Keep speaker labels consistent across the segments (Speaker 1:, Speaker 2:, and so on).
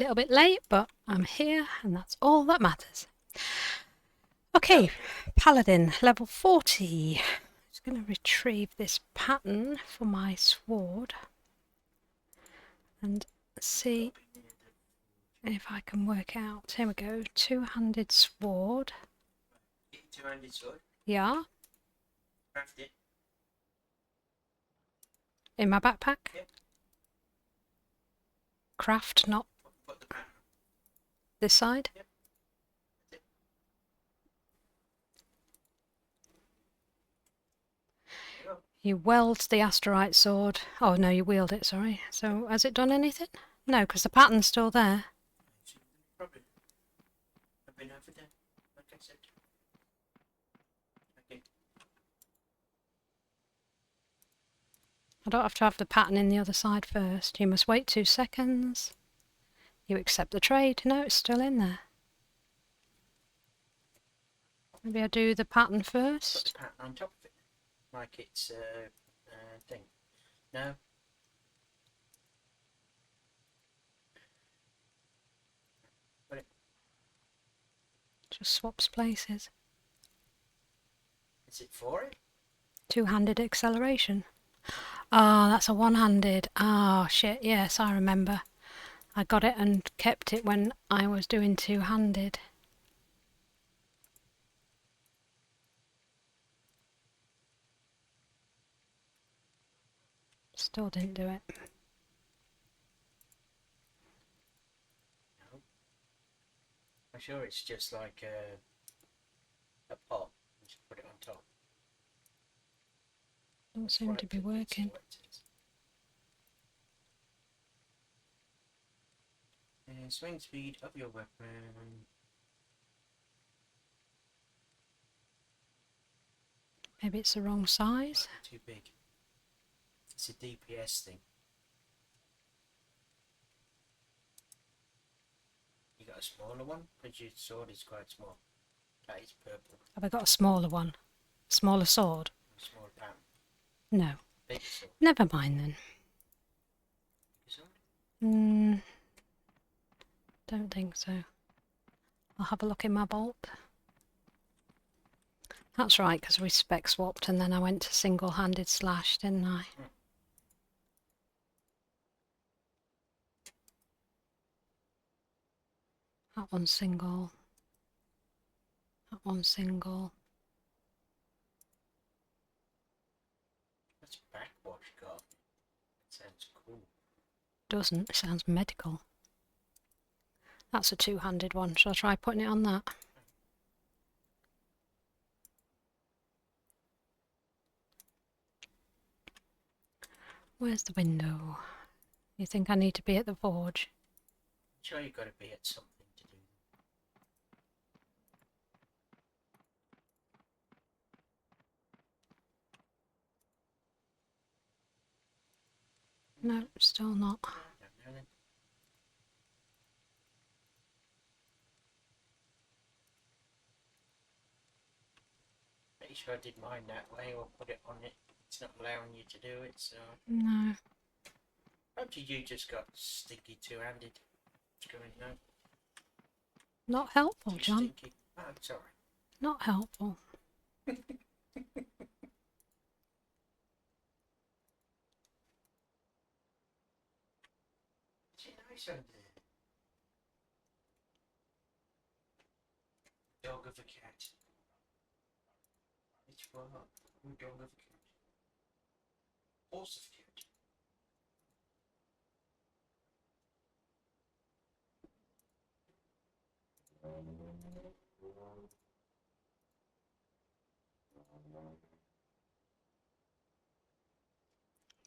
Speaker 1: little bit late, but I'm here and that's all that matters. Okay, Paladin, level 40. Just going to retrieve this pattern for my sword and see if I can work out. Here we go, two-handed sword.
Speaker 2: Two-handed sword?
Speaker 1: Yeah.
Speaker 2: Craft it.
Speaker 1: In my backpack?
Speaker 2: Yep.
Speaker 1: Craft, not
Speaker 2: Put the pattern.
Speaker 1: this side?
Speaker 2: Yep. That's it. There you go.
Speaker 1: You weld the asterite sword. Oh no, you wield it, sorry. So has it done anything? No, because the pattern's still there.
Speaker 2: Probably. I've been over there, like I said. Okay.
Speaker 1: I don't have to have the pattern in the other side first. You must wait 2 seconds. You accept the trade. No, it's still in there. Maybe I do the pattern
Speaker 2: Put
Speaker 1: first.
Speaker 2: the pattern on top of it, like it's a thing. No. Put it.
Speaker 1: Just swaps places.
Speaker 2: Is it for it?
Speaker 1: Two-handed acceleration. Ah, that's a one-handed. Ah, shit, yes, I remember. I got it and kept it when I was doing two-handed. Still didn't do it.
Speaker 2: No. I'm sure it's just like a pot. Just put it on top.
Speaker 1: Don't seem to be working.
Speaker 2: Swing speed of your weapon.
Speaker 1: Maybe it's the wrong size.
Speaker 2: Too big. It's a DPS thing. You got a smaller one? Because your sword is quite small. That is purple.
Speaker 1: Have I got a smaller one? Smaller sword?
Speaker 2: A smaller pattern.
Speaker 1: No.
Speaker 2: Bigger sword.
Speaker 1: Never mind then.
Speaker 2: Bigger sword?
Speaker 1: Don't think so. I'll have a look in my bolt. That's right, because we spec swapped and then I went to single-handed slash, didn't I? That one's single. That one's single.
Speaker 2: That's backwash garden. That sounds cool.
Speaker 1: Doesn't. It sounds medical. That's a two-handed one. Shall I try putting it on that? Where's the window? You think I need to be at the forge?
Speaker 2: I'm sure you've got to be at something to do.
Speaker 1: No, still not.
Speaker 2: I don't know then. Pretty sure I did mine that way or put it on it. It's not allowing you to do it, so.
Speaker 1: No.
Speaker 2: Perhaps you just got stinky two-handed. What's going on?
Speaker 1: Not helpful,
Speaker 2: Too
Speaker 1: John.
Speaker 2: stinky. Oh, it's alright.
Speaker 1: Not helpful.
Speaker 2: It's nice under there. Dog of a cat. Which one? Dog of a cat. Horse of cat.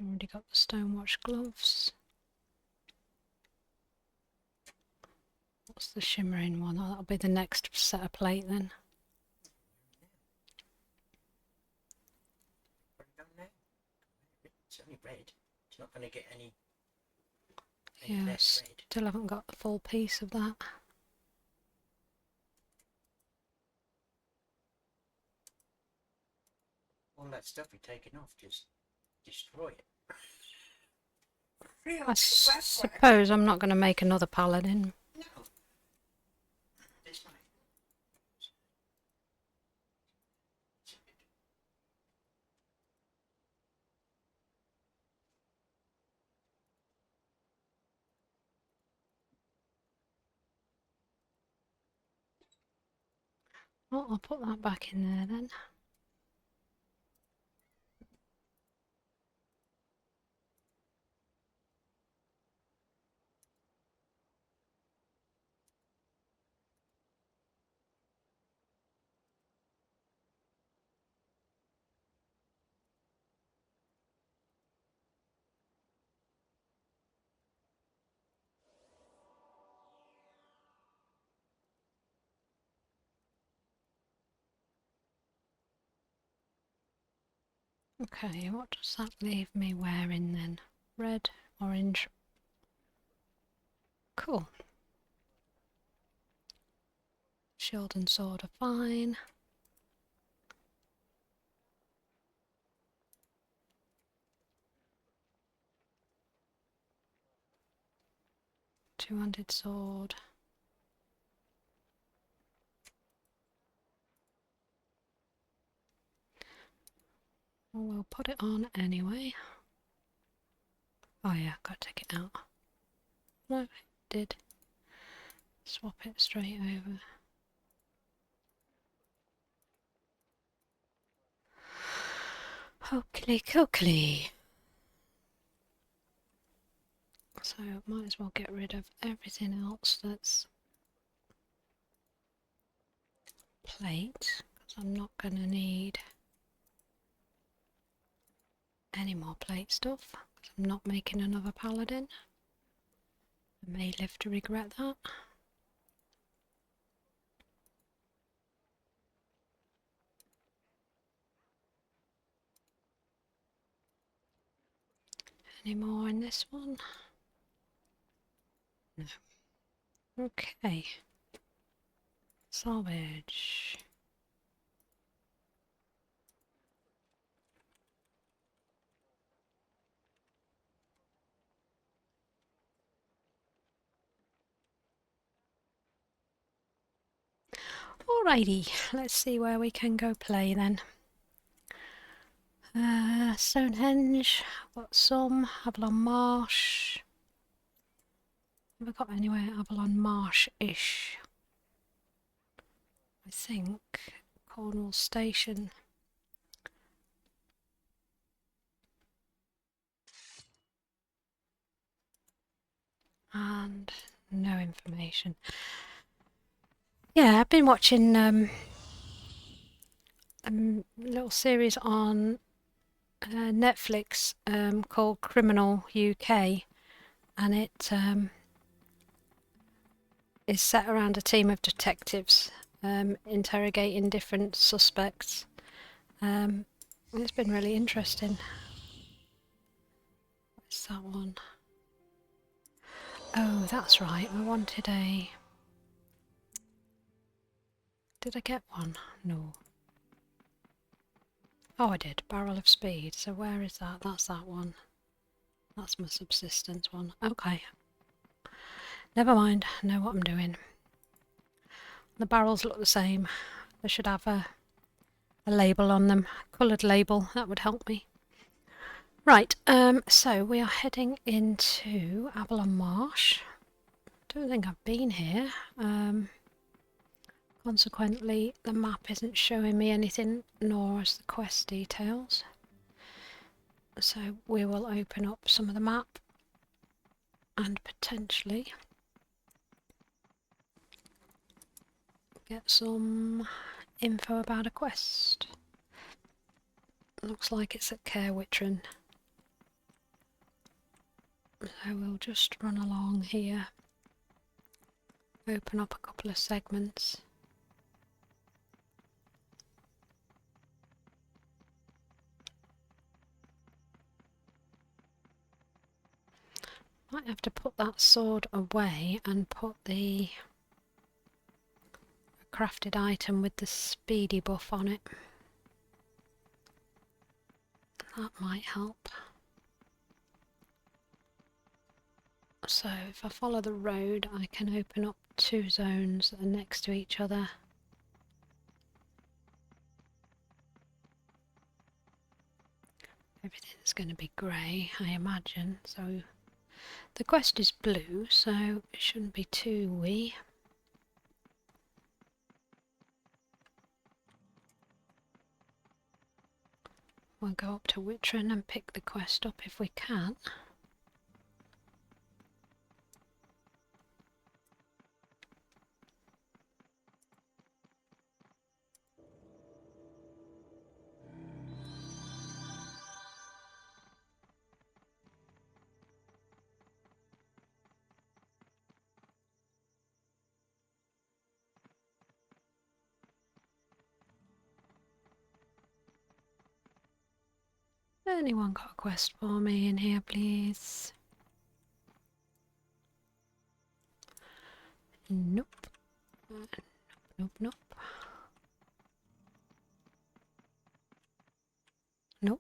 Speaker 1: Already got the stonewatch gloves. What's the shimmering one? Oh, that'll be the next set of plate then.
Speaker 2: Put it on there. It's only red. It's not going to get any
Speaker 1: Yeah,
Speaker 2: less red.
Speaker 1: still haven't got the full piece of that.
Speaker 2: All that stuff you're taking off, just destroy it.
Speaker 1: I suppose I'm not going to make another paladin.
Speaker 2: No. This one.
Speaker 1: Well, I'll put that back in there then. Okay, what does that leave me wearing then? Red, orange. Cool. Shield and sword are fine. Two-handed sword. Well, we'll put it on anyway. Oh yeah, got to take it out. No, it did. Swap it straight over. Oakley. So might as well get rid of everything else that's plate, because I'm not going to need any more plate stuff, because I'm not making another paladin. I may live to regret that. Any more in this one? No. Okay. Salvage. Alrighty, let's see where we can go play then. Stonehenge, I've got some. Avalon Marsh. Have I got anywhere Avalon Marsh-ish? I think Cornwall Station. And no information. Yeah, I've been watching a little series on Netflix called Criminal UK, and it is set around a team of detectives interrogating different suspects. It's been really interesting. What's that one? Oh, that's right. I wanted a... Did I get one? No. Oh, I did. Barrel of Speed. So where is that? That's that one. That's my subsistence one. Okay. Never mind. I know what I'm doing. The barrels look the same. They should have a label on them. Coloured label. That would help me. Right. So we are heading into Avalon Marsh. Don't think I've been here. Consequently, the map isn't showing me anything, nor is the quest details. So we will open up some of the map and potentially get some info about a quest. Looks like it's at Caerwitron. So we'll just run along here, open up a couple of segments. Might have to put that sword away and put the crafted item with the speedy buff on it. That might help. So if I follow the road, I can open up 2 zones that are next to each other. Everything's going to be grey, I imagine. So the quest is blue, so it shouldn't be too wee. We'll go up to Wittrin and pick the quest up if we can. Anyone got a quest for me in here, please? Nope. Nope, nope. Nope.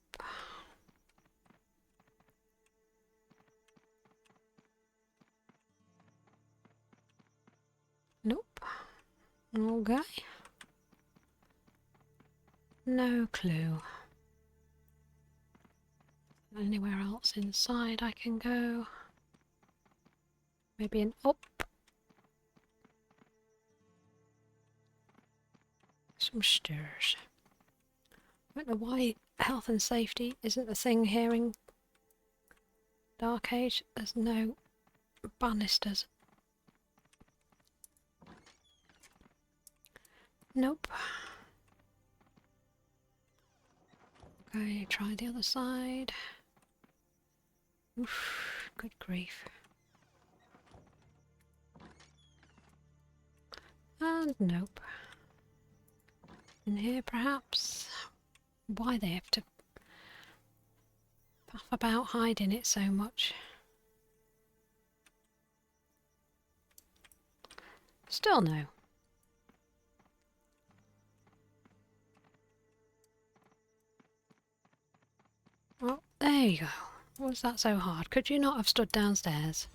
Speaker 1: Nope. Okay. No clue. Anywhere else inside I can go? Maybe an up? Some stairs. I don't know why health and safety isn't a thing here in Dark Age. There's no banisters. Nope. Okay, try the other side. Oof, good grief. And nope. In here perhaps? Why they have to puff about hiding it so much? Still no. Oh, there you go. Was that so hard? Could you not have stood downstairs?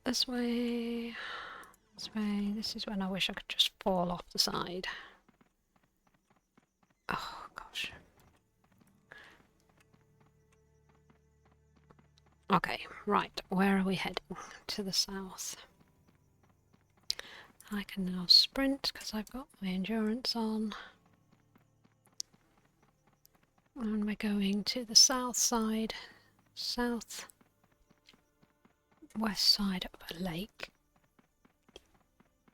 Speaker 1: This way. This way. This is when I wish I could just fall off the side. Oh, gosh. Okay, right. Where are we heading? To the south. I can now sprint because I've got my endurance on. And we're going to the south side. South west side of a lake.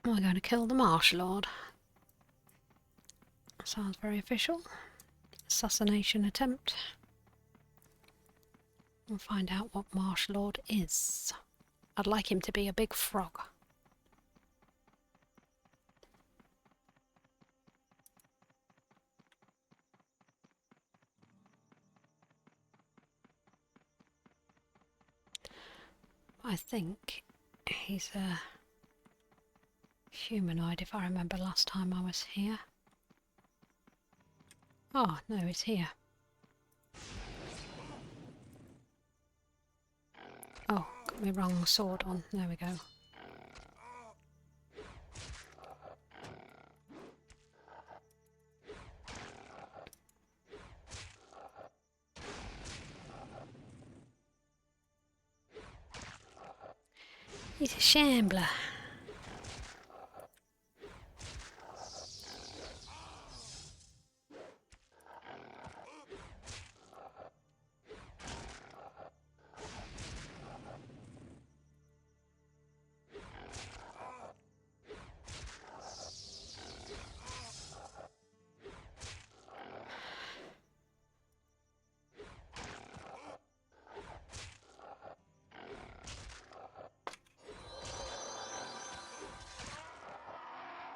Speaker 1: We're going to kill the Marsh Lord. Sounds very official. Assassination attempt. We'll find out what Marsh Lord is. I'd like him to be a big frog. I think he's a humanoid, if I remember last time I was here. Oh, no, it's here. Oh, got my wrong sword on. There we go. He's a shambler.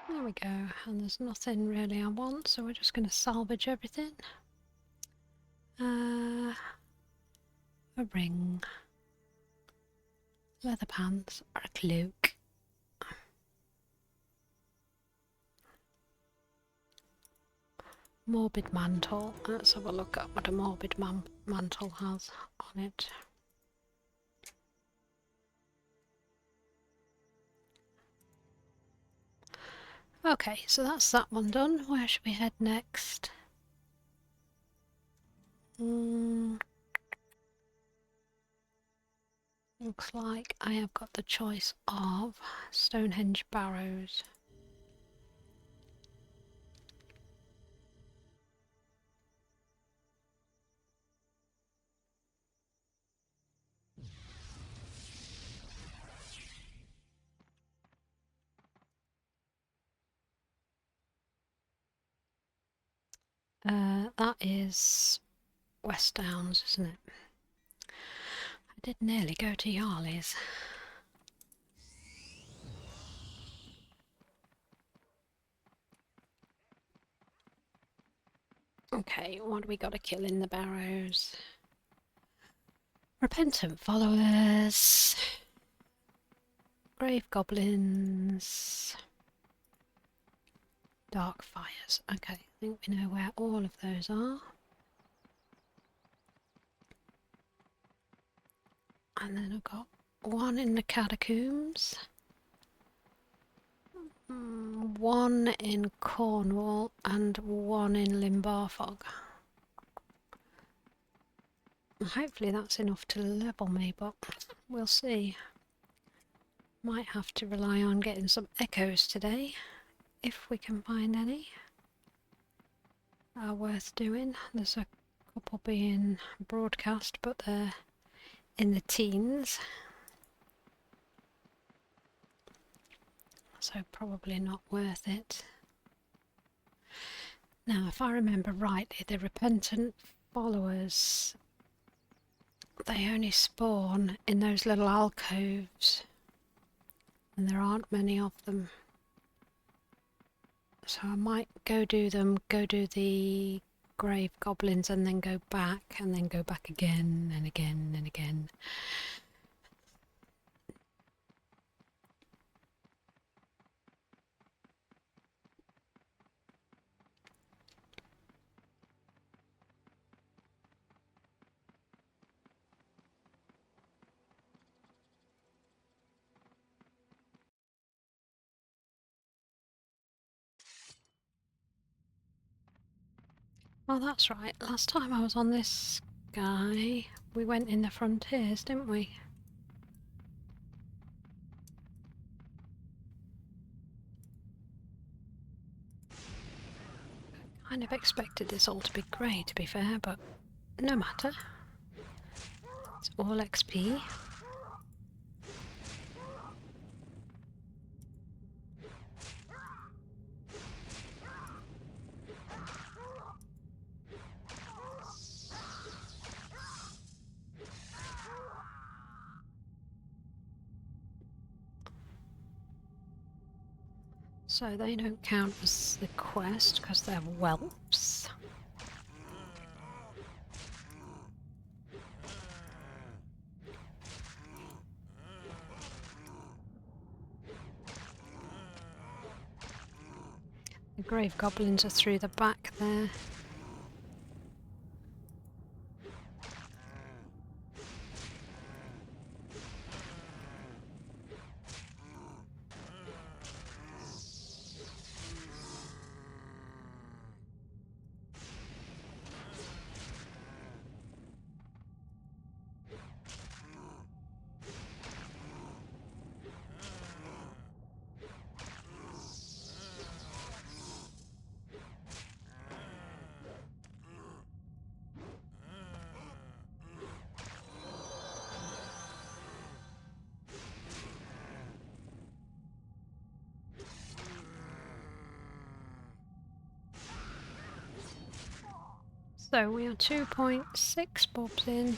Speaker 1: There we go, and there's nothing really I want, so we're just going to salvage everything. A ring, leather pants, or a cloak. Morbid mantle. Let's have a look at what a morbid mantle has on it. Okay, so that's that one done. Where should we head next? Looks like I have got the choice of Stonehenge Barrows. That is West Downs, isn't it? I did nearly go to Yarley's. Okay, what do we got to kill in the Barrows? Repentant followers, grave goblins, dark fires. Okay, I think we know where all of those are. And then I've got one in the catacombs, one in Cornwall, and one in Limbarfog. Hopefully that's enough to level me, but we'll see. Might have to rely on getting some echoes today, if we can find any that are worth doing. There's a couple being broadcast, but they're in the teens, so probably not worth it. Now, if I remember rightly, the repentant followers, they only spawn in those little alcoves, and there aren't many of them. So I might go do the grave goblins, and then go back again and again and again. Oh, that's right. Last time I was on this guy, we went in the frontiers, didn't we? Kind of expected this all to be grey, to be fair, but no matter. It's all XP. So they don't count as the quest because they're whelps. The grave goblins are through the back there. So we are 2.6 bobs in.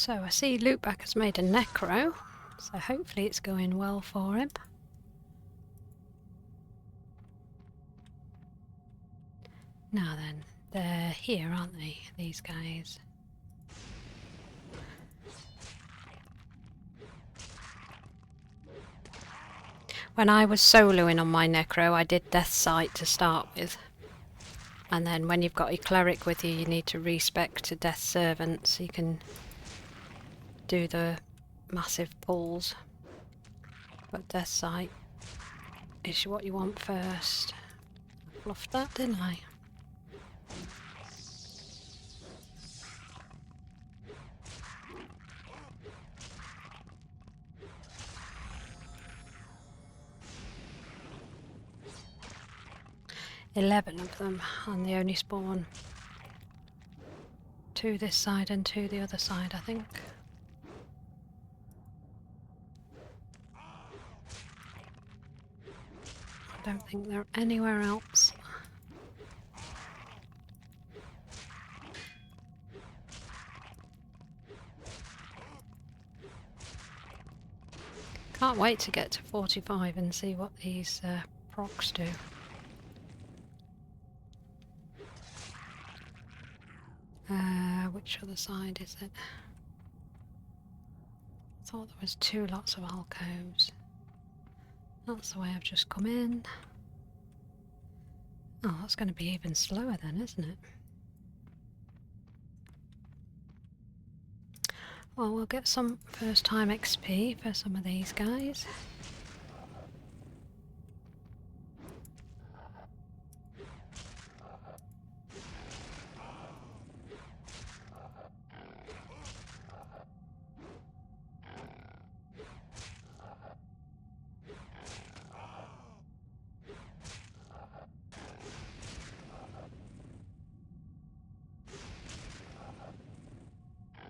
Speaker 1: So I see Loopback has made a necro, so hopefully it's going well for him. Now then, they're here, aren't they, these guys? When I was soloing on my necro, I did Death Sight to start with. And then when you've got your cleric with you, you need to respec to Death Servant so you can do the massive pulls. But Death Sight is what you want first. I bluffed that, didn't I? $11 of them, and they only spawn 2 this side and 2 the other side, I think. I don't think they're anywhere else. Can't wait to get to 45 and see what these procs do. Which other side is it? I thought there was 2 lots of alcoves. That's the way I've just come in. Oh, that's going to be even slower then, isn't it? Well, we'll get some first time XP for some of these guys.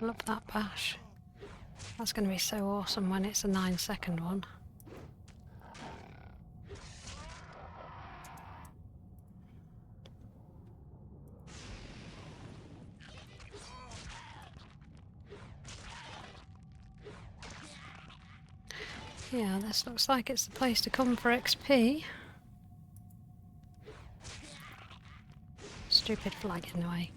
Speaker 1: Love that bash. That's going to be so awesome when it's a 9-second one. Yeah, this looks like it's the place to come for XP. Stupid flag in the way.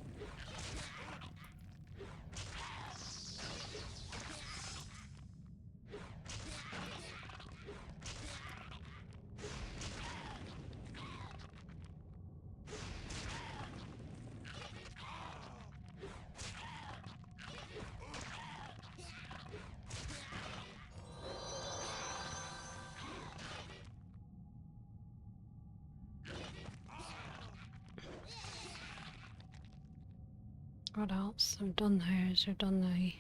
Speaker 1: What else? I've done those, we've done the...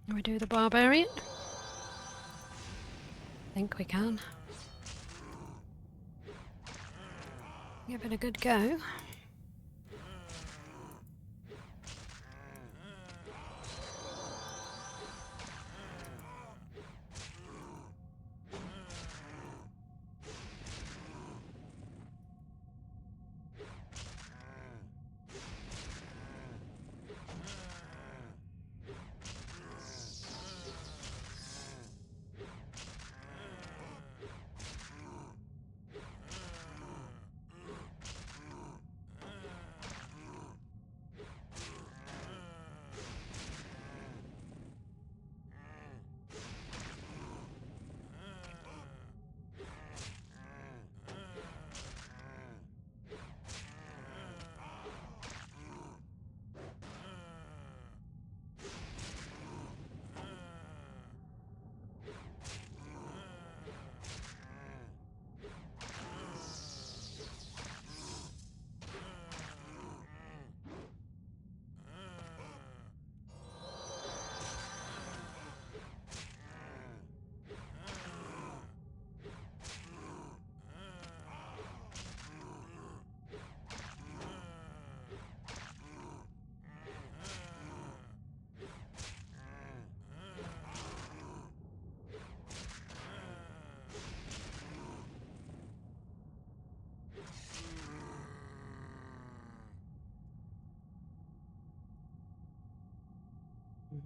Speaker 1: Can we do the barbarian? I think we can. Give it a good go.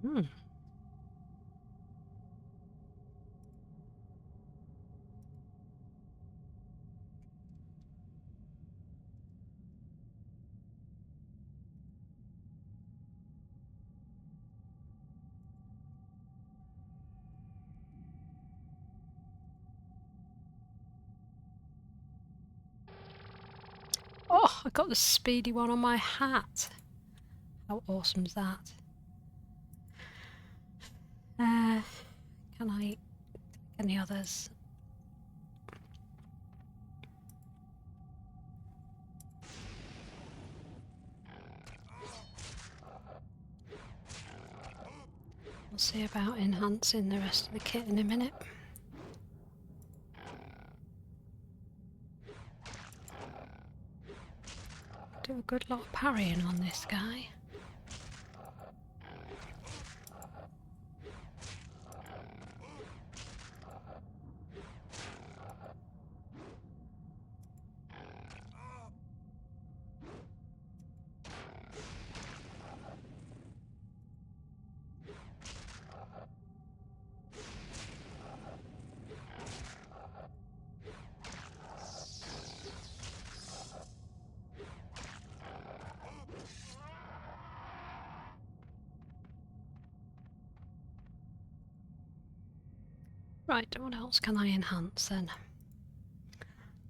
Speaker 1: Hmm. Oh, I got the speedy one on my hat. How awesome is that? Can I... any others? We'll see about enhancing the rest of the kit in a minute. Do a good lot of parrying on this guy. Right, what else can I enhance then?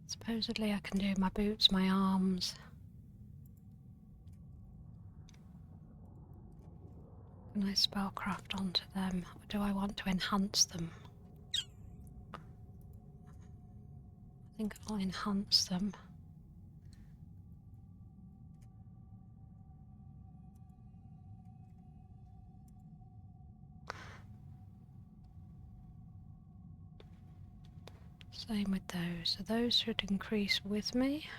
Speaker 1: Supposedly I can do my boots, my arms. Can I spellcraft onto them? Or do I want to enhance them? I think I'll enhance them. Same with those. So those should increase with me.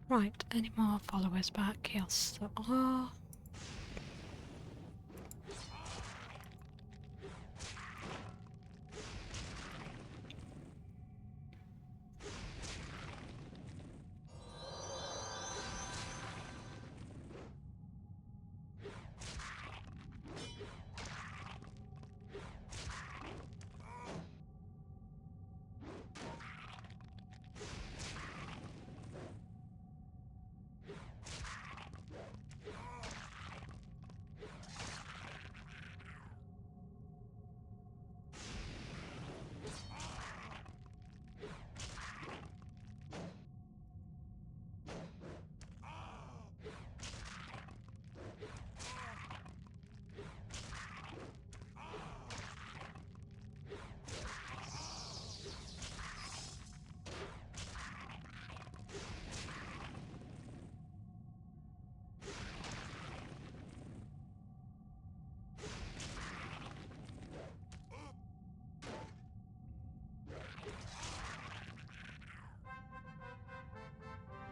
Speaker 1: Right, any more followers back? Yes, there are.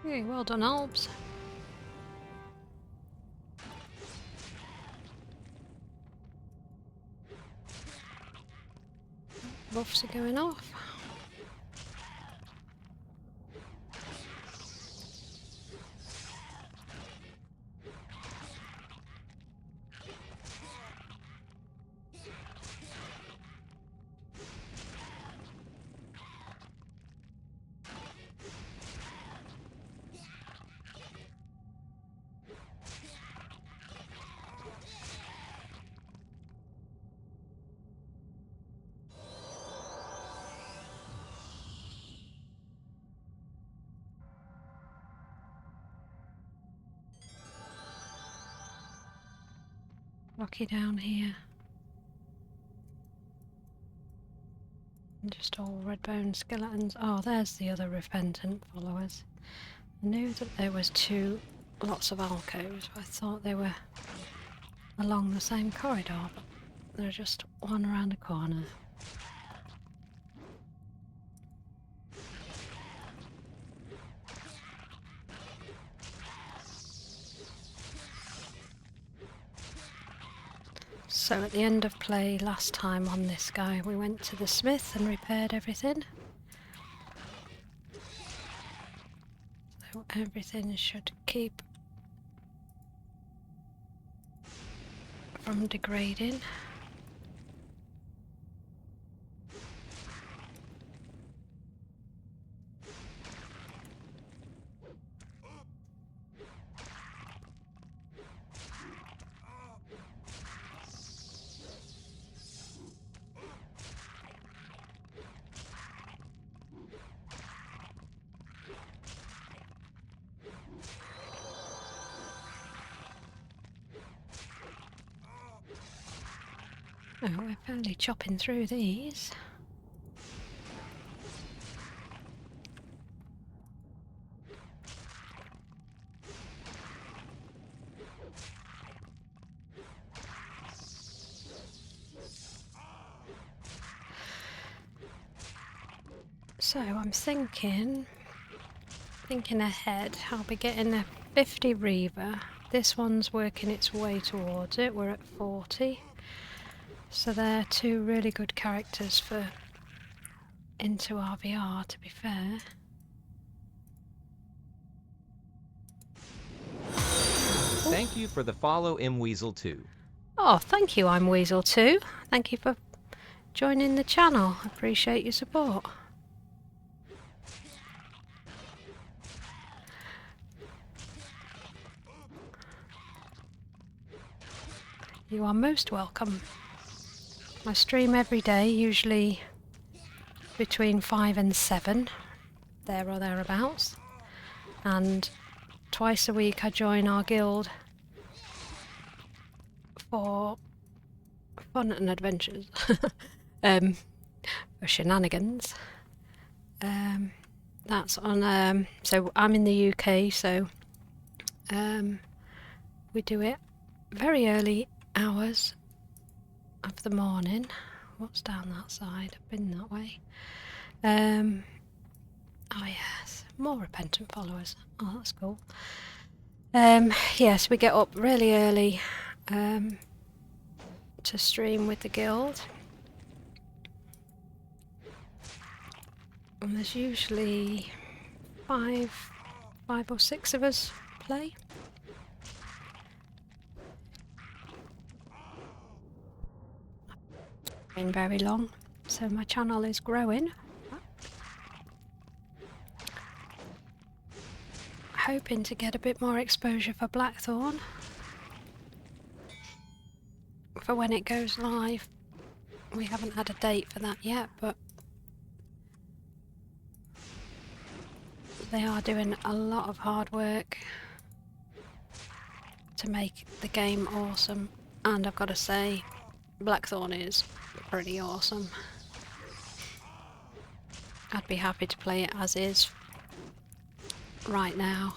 Speaker 1: Hey, well done, Alps. Buffs are going off. Rocky down here. And just all red bone skeletons. Oh, there's the other repentant followers. I knew that there was lots of alcoves, but I thought they were along the same corridor, but they're just one around the corner. So at the end of play last time on this guy, we went to the smith and repaired everything. So everything should keep from degrading. Oh, we're fairly chopping through these. So I'm thinking ahead, I'll be getting a 50 Reaver. This one's working its way towards it, we're at 40. So they're two really good characters for into RVR, to be fair.
Speaker 3: Thank you for the follow, mweasel2.
Speaker 1: Oh, thank you, I'm Weasel2. Thank you for joining the channel. Appreciate your support. You are most welcome. I stream every day, usually between 5 and 7, there or thereabouts. And twice a week I join our guild for fun and adventures. For shenanigans. That's on, so I'm in the UK, so we do it very early hours of the morning. What's down that side? I've been that way. Oh yes, more repentant followers. Oh, that's cool. Yes, we get up really early to stream with the guild. And there's usually five or six of us play. Been very long, so my channel is growing. Hoping to get a bit more exposure for Blackthorn for when it goes live. We haven't had a date for that yet, but they are doing a lot of hard work to make the game awesome, and I've got to say, Blackthorn is pretty awesome. I'd be happy to play it as is right now.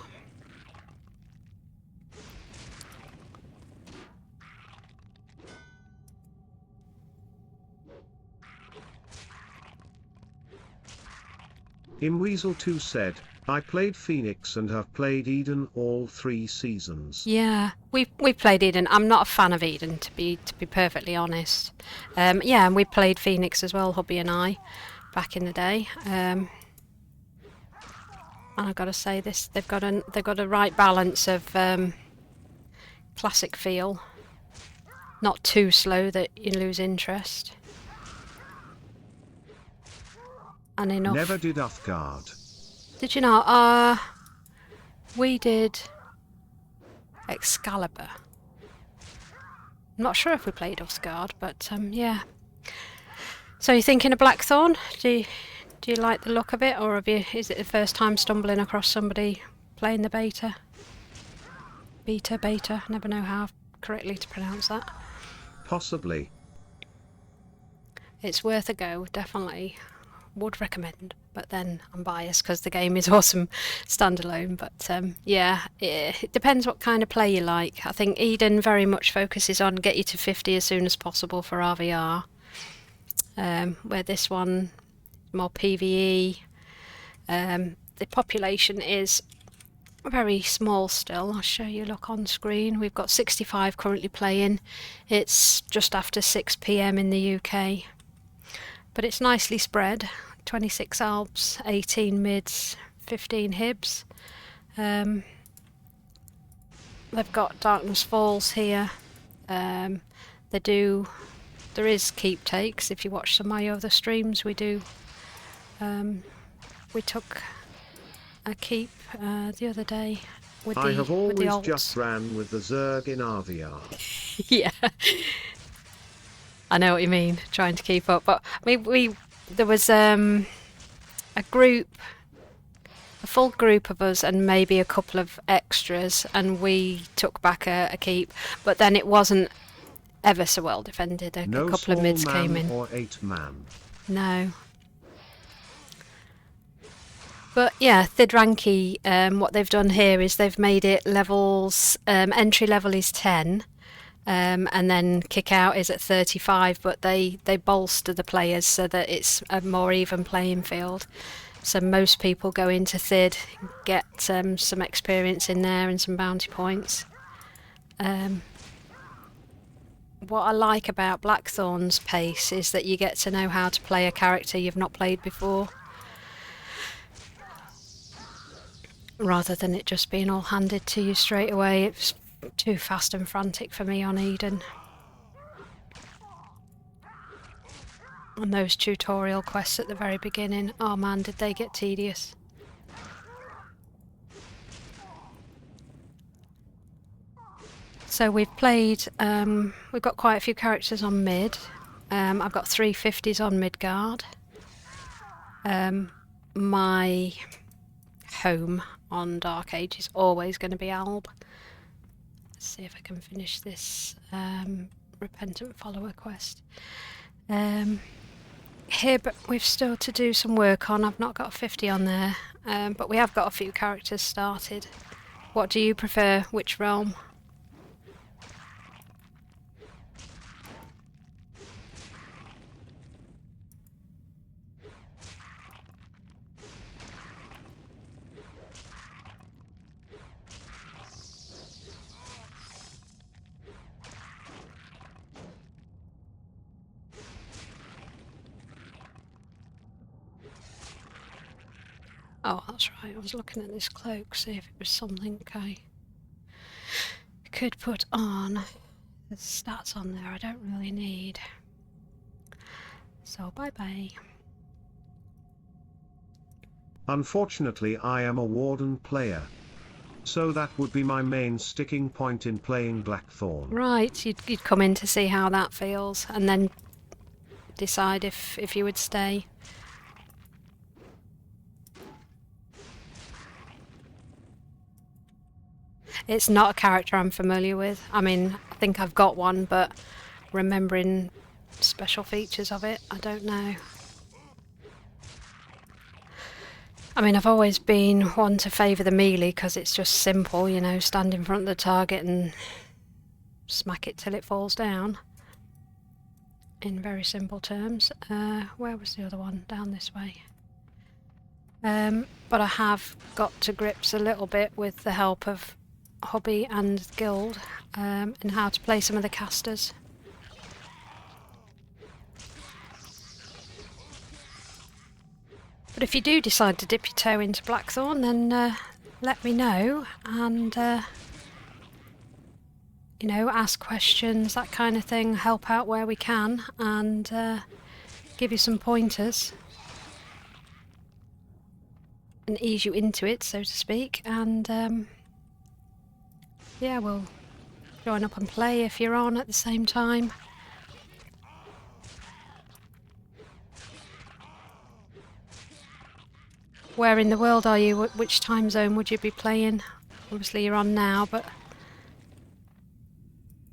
Speaker 4: Weasel2 said, I played Phoenix and have played Eden all 3 seasons.
Speaker 1: Yeah, we played Eden. I'm not a fan of Eden, to be perfectly honest. Yeah, and we played Phoenix as well, hubby and I, back in the day. And I've got to say, they've got a right balance of classic feel, not too slow that you lose interest, and enough.
Speaker 4: Never did Uthgard.
Speaker 1: Did you not? We did Excalibur. I'm not sure if we played Uthgard, but yeah. So you're thinking of Blackthorn? Do you like the look of it, or is it the first time stumbling across somebody playing the beta? Beta, never know how correctly to pronounce that.
Speaker 4: Possibly.
Speaker 1: It's worth a go, definitely. Would recommend, but then I'm biased because the game is awesome standalone. But yeah, it depends what kind of play you like. I think Eden very much focuses on get you to 50 as soon as possible for RVR, where this one more PvE. The population is very small still. I'll show you, look on screen. We've got 65 currently playing. It's just after 6 PM in the UK. But it's nicely spread. 26 Alps, 18 mids, 15 Hibs. They've got Darkness Falls here There is keep takes. If you watch some of my other streams, we took a keep the other day with
Speaker 4: I have
Speaker 1: with the
Speaker 4: always
Speaker 1: alts.
Speaker 4: just ran with the Zerg in RVR.
Speaker 1: Yeah, I know what you mean. Trying to keep up, but there was a full group of us and maybe a couple of extras, and we took back a keep. But then it wasn't ever so well defended. A
Speaker 4: No
Speaker 1: couple of
Speaker 4: small
Speaker 1: mids
Speaker 4: man
Speaker 1: came in.
Speaker 4: or 8-man.
Speaker 1: No. But yeah, Thidranki, what they've done here is they've made it levels, entry level is 10, and then kick out is at 35, but they bolster the players so that it's a more even playing field. So most people go into Thid, get some experience in there and some bounty points. What I like about Blackthorn's pace is that you get to know how to play a character you've not played before, rather than it just being all handed to you straight away. It's too fast and frantic for me on Eden. And those tutorial quests at the very beginning, oh man, did they get tedious. So we've played, we've got quite a few characters on mid. I've got 350s on mid guard. My home on Dark Age is always going to be Alb. Let's see if I can finish this Repentant Follower quest. Here, but we've still to do some work on. I've not got 50 on there, but we have got a few characters started. What do you prefer? Which realm? Oh, that's right. I was looking at this cloak, see if it was something I could put on. There's stats on there I don't really need. So bye-bye.
Speaker 4: Unfortunately, I am a Warden player. So that would be my main sticking point in playing Blackthorn.
Speaker 1: Right, you'd come in to see how that feels, and then decide if you would stay. It's not a character I'm familiar with. I mean, I think I've got one, but remembering special features of it, I don't know. I mean, I've always been one to favour the melee because it's just simple, you know, stand in front of the target and smack it till it falls down. In very simple terms. Where was the other one? Down this way. But I have got to grips a little bit with the help of hobby and guild and how to play some of the casters. But if you do decide to dip your toe into Blackthorn, then let me know, and you know, ask questions, that kind of thing, help out where we can, and give you some pointers and ease you into it, so to speak. And yeah, we'll join up and play if you're on at the same time. Where in the world are you? Which time zone would you be playing? Obviously you're on now, but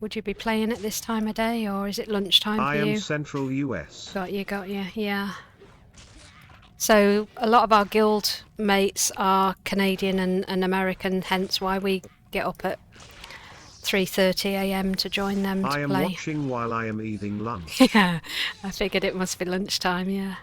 Speaker 1: would you be playing at this time of day, or is it lunchtime for you?
Speaker 4: I am Central US.
Speaker 1: Got you, yeah. So a lot of our guild mates are Canadian and American, hence why we get up at 3:30 AM to join them to
Speaker 4: I am
Speaker 1: play.
Speaker 4: watching while I am eating lunch.
Speaker 1: Yeah, I figured it must be lunchtime, yeah.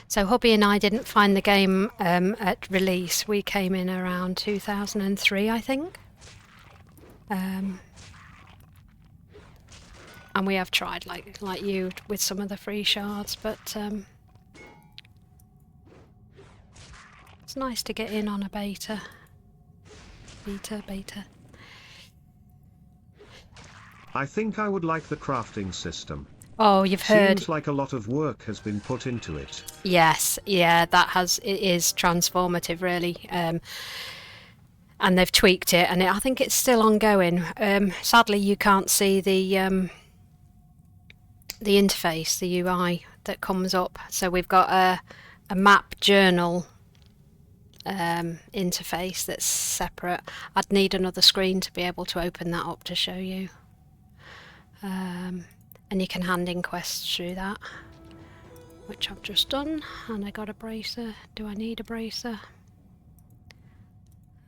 Speaker 1: So hubby and I didn't find the game at release. We came in around 2003, I think. And we have tried, like you, with some of the free shards, but It's nice to get in on a beta. Beta.
Speaker 4: I think I would like the crafting system.
Speaker 1: Oh, you've heard.
Speaker 4: Seems like a lot of work has been put into it.
Speaker 1: Yes, yeah, it is transformative, really. And they've tweaked it, and I think it's still ongoing. Sadly, you can't see the interface, the UI that comes up. So we've got a map journal interface that's separate. I'd need another screen to be able to open that up to show you. And you can hand in quests through that, which I've just done, and I got a bracer. Do I need a bracer?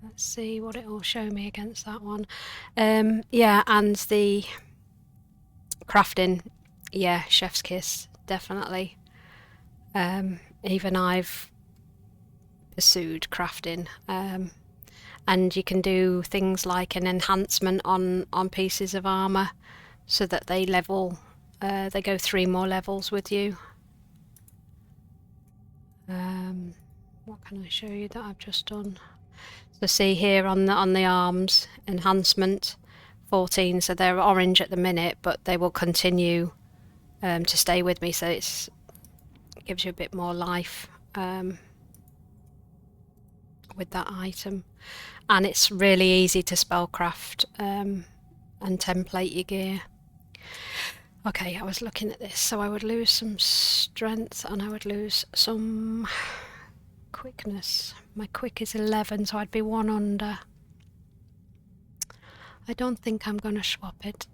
Speaker 1: Let's see what it will show me against that one. Yeah, and the crafting, yeah, chef's kiss, definitely. Even I've pursued crafting, and you can do things like an enhancement on pieces of armor so that they level, they go 3 more levels with you. What can I show you that I've just done? So see here on the arms, enhancement 14, so they're orange at the minute, but they will continue to stay with me, so it gives you a bit more life with that item. And it's really easy to spellcraft and template your gear. Okay, I was looking at this, so I would lose some strength and I would lose some quickness. My quick is 11, so I'd be 1 under. I don't think I'm going to swap it.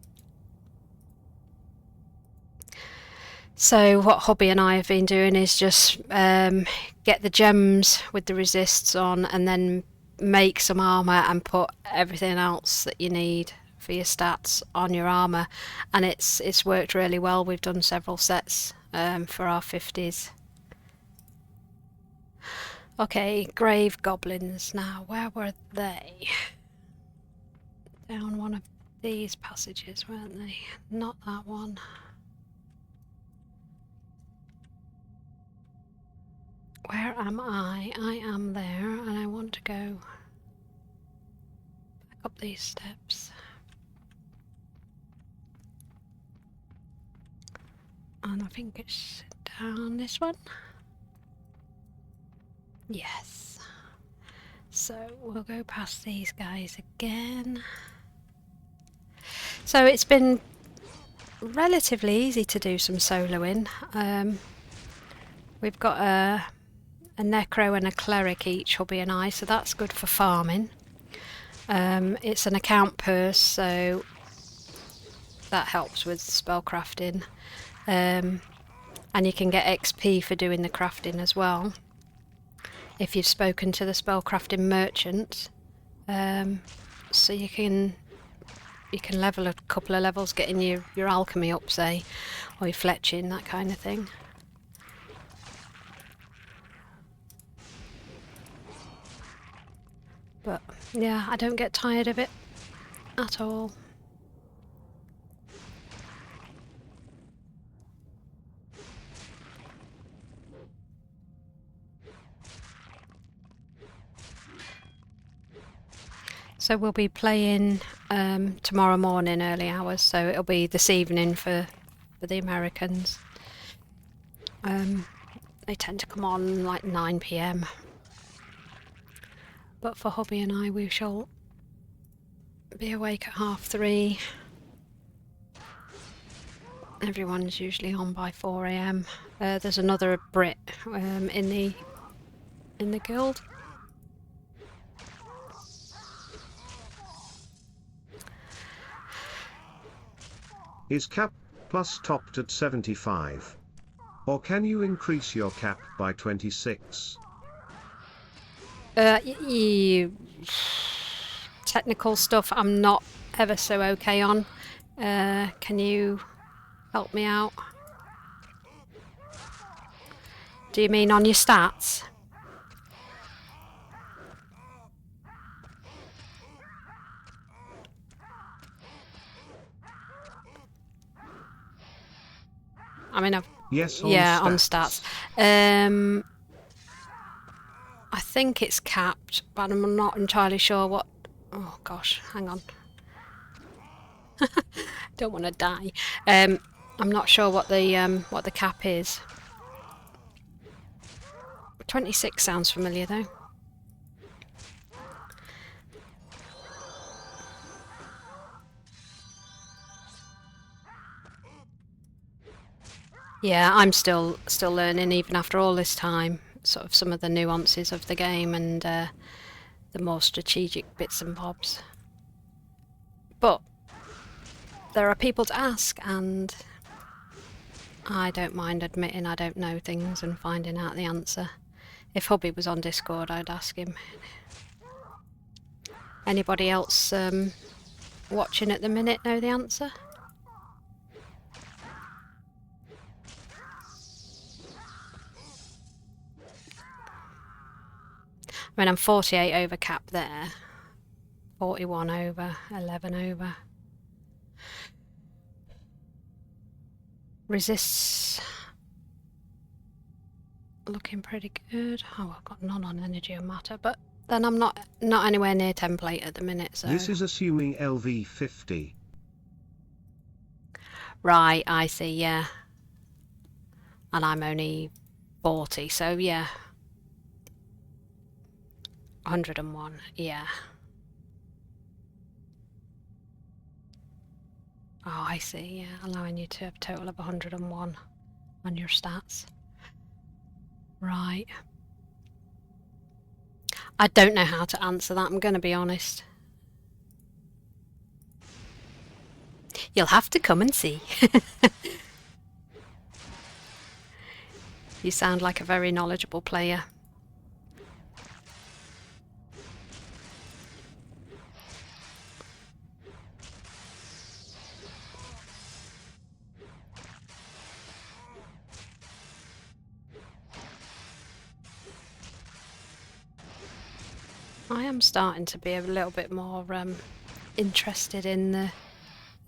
Speaker 1: So what Hubby and I have been doing is just get the gems with the resists on, and then make some armour and put everything else that you need for your stats on your armour, and it's worked really well. We've done several sets for our 50s. Okay, grave goblins now. Where were they? Down one of these passages, weren't they? Not that one. Where am I? I am there, and I want to go back up these steps. And I think it's down this one. Yes. So we'll go past these guys again. So it's been relatively easy to do some soloing. We've got a necro and a cleric each, Hubby and I, so that's good for farming. It's an account purse, so that helps with spellcrafting. And you can get XP for doing the crafting as well if you've spoken to the spellcrafting merchant. So you can level a couple of levels, getting your alchemy up, say, or your fletching, that kind of thing. But yeah, I don't get tired of it at all. So we'll be playing tomorrow morning, early hours, so it'll be this evening for the Americans. They tend to come on like 9 PM. But for Hubby and I, we shall be awake at 3:30. Everyone's usually on by 4 AM. There's another Brit in the guild.
Speaker 4: Is cap plus topped at 75? Or can you increase your cap by 26?
Speaker 1: Technical stuff I'm not ever so okay on. Can you help me out? Do you mean on your stats?
Speaker 4: Yes,
Speaker 1: on
Speaker 4: stats.
Speaker 1: stats. I think it's capped, but I'm not entirely sure what... Oh gosh, hang on. Don't want to die. I'm not sure what the cap is. 26 sounds familiar though. Yeah, I'm still learning even after all this time, sort of some of the nuances of the game and the more strategic bits and bobs. But there are people to ask, and I don't mind admitting I don't know things and finding out the answer. If Hubby was on Discord, I'd ask him. Anybody else watching at the minute know the answer? I mean, I'm 48 over cap there, 41 over, 11 over. Resists looking pretty good. Oh, I've got none on energy and matter, but then I'm not anywhere near template at the minute, so...
Speaker 4: This is assuming LV50.
Speaker 1: Right, I see, yeah. And I'm only 40, so yeah. 101, yeah. Oh, I see, yeah. Allowing you to have a total of 101 on your stats. Right. I don't know how to answer that, I'm going to be honest. You'll have to come and see. You sound like a very knowledgeable player. I am starting to be a little bit more interested in the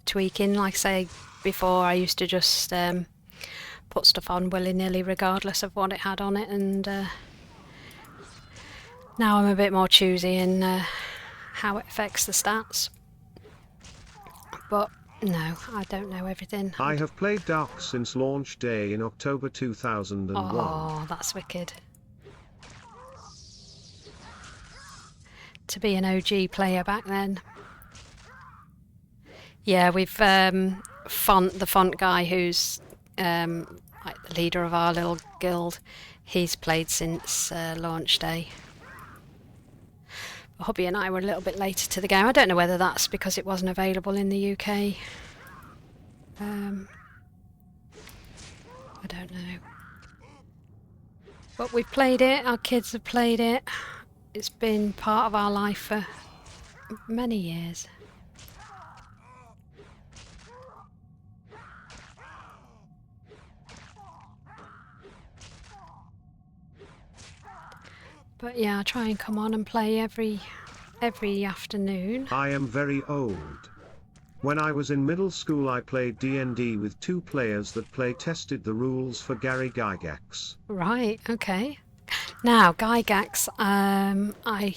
Speaker 1: tweaking. Like I say, before I used to just put stuff on willy-nilly regardless of what it had on it, and now I'm a bit more choosy in how it affects the stats. But no, I don't know everything.
Speaker 4: I have played DAOC since launch day in October 2001.
Speaker 1: Oh, that's wicked. To be an OG player back then. Yeah, we've the font guy who's like the leader of our little guild. He's played since launch day. But Hubby and I were a little bit later to the game. I don't know whether that's because it wasn't available in the UK. I don't know. But we've played it. Our kids have played it. It's been part of our life for many years. But yeah, I try and come on and play every afternoon.
Speaker 4: I am very old. When I was in middle school I played D&D with two players that play-tested the rules for Gary Gygax.
Speaker 1: Right, okay. Now, Gygax, I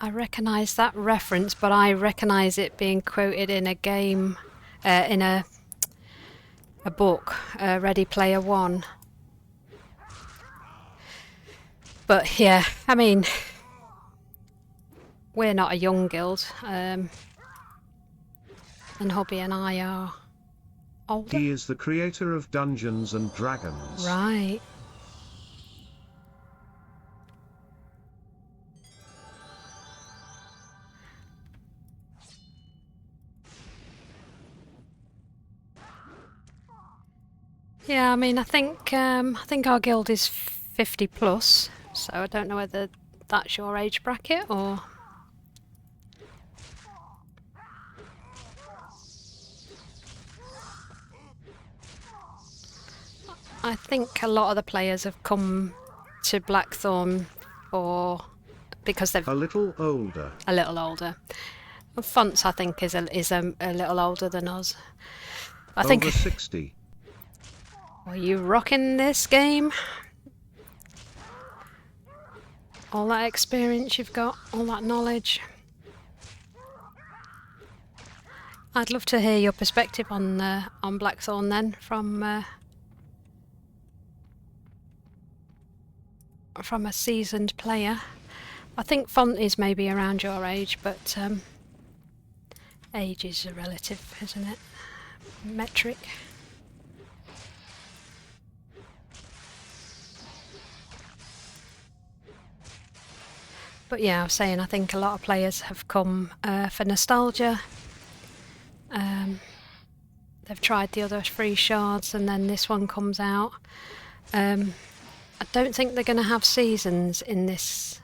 Speaker 1: recognise that reference, but I recognise it being quoted in a game, in a book, Ready Player One. But yeah, I mean, we're not a young guild, and Hubby and I are older.
Speaker 4: He is the creator of Dungeons and Dragons.
Speaker 1: Right. Yeah, I mean, I think our guild is 50 plus, so I don't know whether that's your age bracket or... I think a lot of the players have come to Blackthorn because they've
Speaker 4: A little older.
Speaker 1: a little older. Fonts, I think, is a little older than us. I think.
Speaker 4: Over 60.
Speaker 1: Are you rocking this game? all that experience you've got, all that knowledge. I'd love to hear your perspective on Blackthorn then, from a seasoned player. I think Font is maybe around your age, but age is a relative, isn't it? Metric. But yeah, I was saying, I think a lot of players have come for nostalgia. They've tried the other 3 shards and then this one comes out. I don't think they're going to have seasons in this,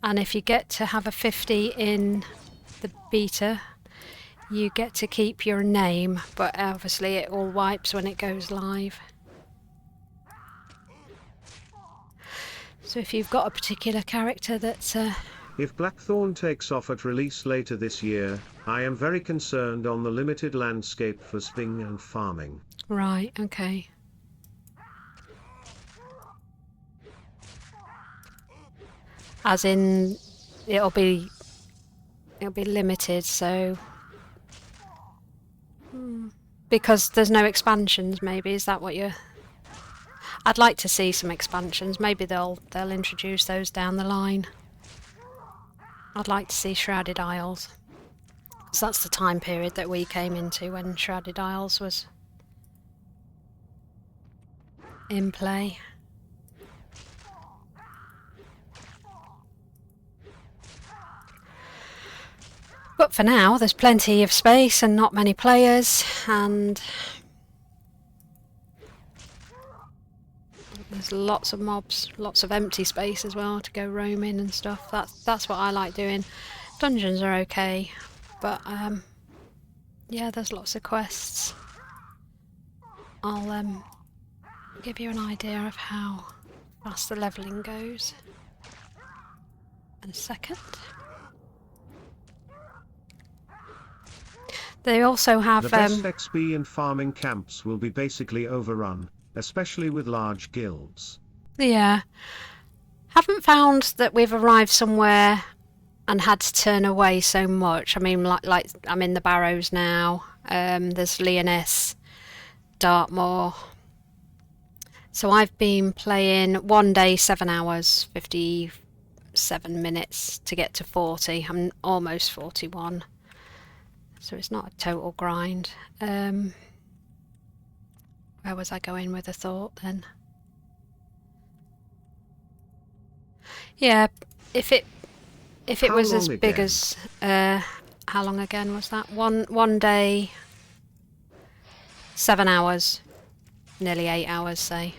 Speaker 1: and if you get to have a 50 in the beta, you get to keep your name, but obviously it all wipes when it goes live. So if you've got a particular character that's
Speaker 4: If Blackthorn takes off at release later this year, I am very concerned on the limited landscape for sping and farming.
Speaker 1: right, okay. As in, it'll be limited, so because there's no expansions, maybe, is that what you're... I'd like to see some expansions. Maybe they'll introduce those down the line. I'd like to see Shrouded Isles, because that's the time period that we came into when Shrouded Isles was in play. But for now, there's plenty of space and not many players, and there's lots of mobs, lots of empty space as well to go roaming and stuff. That's what I like doing. Dungeons are okay, but yeah, there's lots of quests. I'll give you an idea of how fast the leveling goes in a second. They also have
Speaker 4: The best XP in farming camps will be basically overrun, especially with large guilds.
Speaker 1: yeah. Haven't found that we've arrived somewhere and had to turn away so much. I mean, like I'm in the Barrows now. There's Lyonesse, Dartmoor. So I've been playing one day 7 hours, 57 minutes to get to 40. I'm almost 41. So it's not a total grind. Where was I going with the thought then? Yeah, if it
Speaker 4: How
Speaker 1: was as
Speaker 4: long
Speaker 1: big
Speaker 4: again?
Speaker 1: as how long again was that? One day 7 hours, nearly 8 hours, say.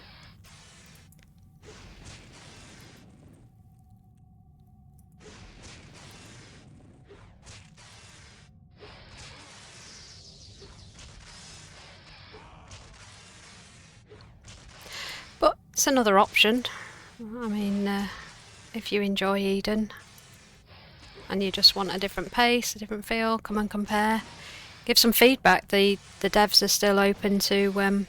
Speaker 1: But it's another option. I mean, if you enjoy Eden and you just want a different pace, a different feel, come and compare. Give some feedback. The devs are still open to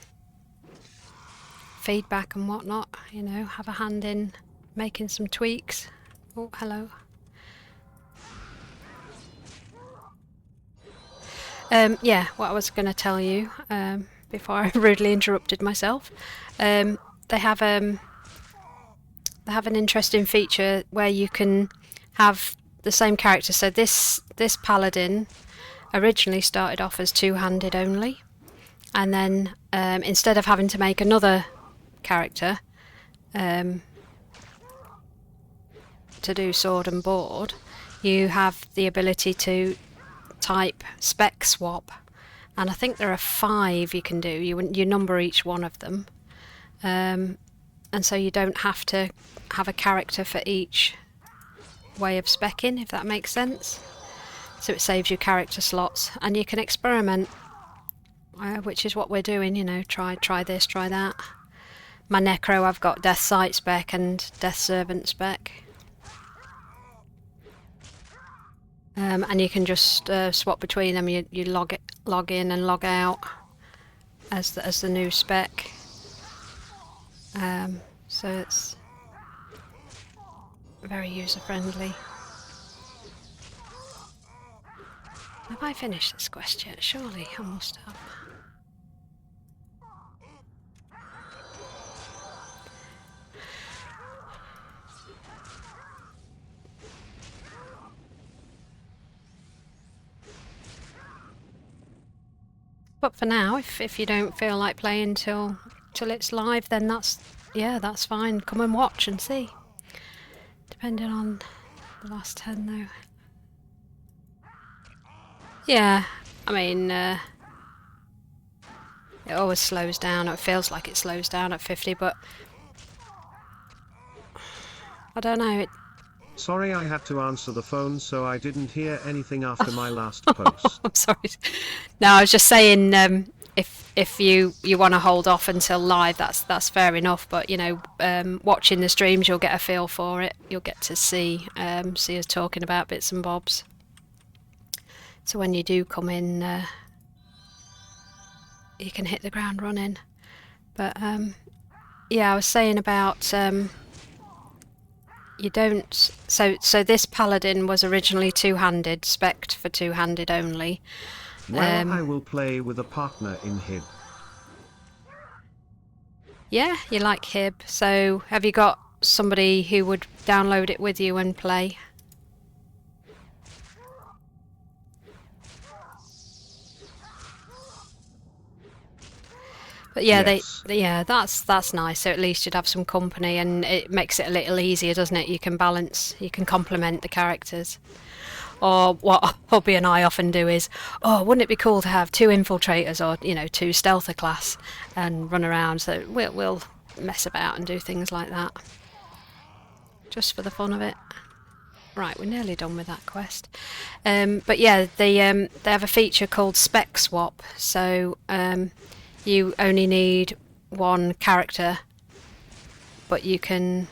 Speaker 1: feedback and whatnot. You know, have a hand in making some tweaks. Oh, hello. Yeah, what I was going to tell you before I rudely interrupted myself. They have an interesting feature where you can have the same character. So this paladin originally started off as two-handed only, and then instead of having to make another character to do sword and board, you have the ability to type spec swap, and I think there are 5 you can do. You number each one of them, and so you don't have to have a character for each way of speccing, if that makes sense. So it saves you character slots, and you can experiment, which is what we're doing. You know, try this, try that. My Necro, I've got Death Sight spec and Death Servant spec. And you can just swap between them. You log in and log out as the new spec. So it's very user-friendly. Have I finished this quest yet? Surely I must have. But for now, if you don't feel like playing till it's live, then that's fine. Come and watch and see. Depending on the last 10 though. Yeah, I mean, it always slows down. It feels like it slows down at 50, but I don't know.
Speaker 4: Sorry I had to answer the phone, so I didn't hear anything after my last post.
Speaker 1: I'm sorry. No, I was just saying, if you want to hold off until live, that's fair enough. But you know, watching the streams, you'll get a feel for it. You'll get to see us talking about bits and bobs. So when you do come in, you can hit the ground running. But yeah, I was saying about you don't. So this paladin was originally two-handed, spec'd for two-handed only.
Speaker 4: Well, I will play with a partner in HIB.
Speaker 1: Yeah, you like HIB. So have you got somebody who would download it with you and play? But yeah,
Speaker 4: Yes.
Speaker 1: that's nice. So at least you'd have some company, and it makes it a little easier, doesn't it? You can complement the characters. Or what Hubby and I often do is, oh, wouldn't it be cool to have 2 infiltrators or, you know, 2 stealther class and run around? So we'll mess about and do things like that, just for the fun of it. Right, we're nearly done with that quest. But yeah, they have a feature called spec swap. So you only need 1 character, but you can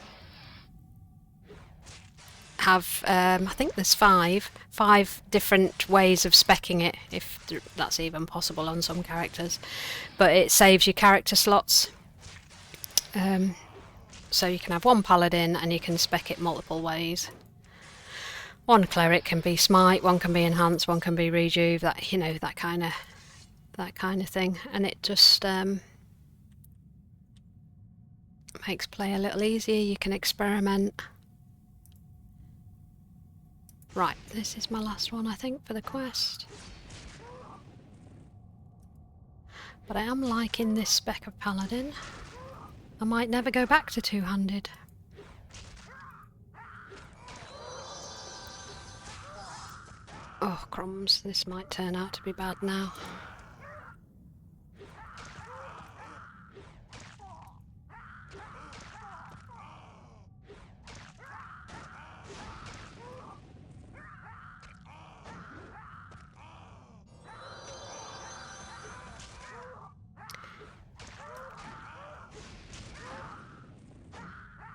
Speaker 1: have I think there's 5 different ways of speccing it, if that's even possible on some characters. But it saves you character slots. So you can have 1 paladin and you can spec it multiple ways. 1 cleric can be smite, 1 can be enhance, 1 can be rejuve, that, you know, that kind of thing, and it just makes play a little easier. You can experiment. Right, this is my last one, I think, for the quest. But I am liking this spec of paladin. I might never go back to two-handed. Oh, crumbs, this might turn out to be bad now.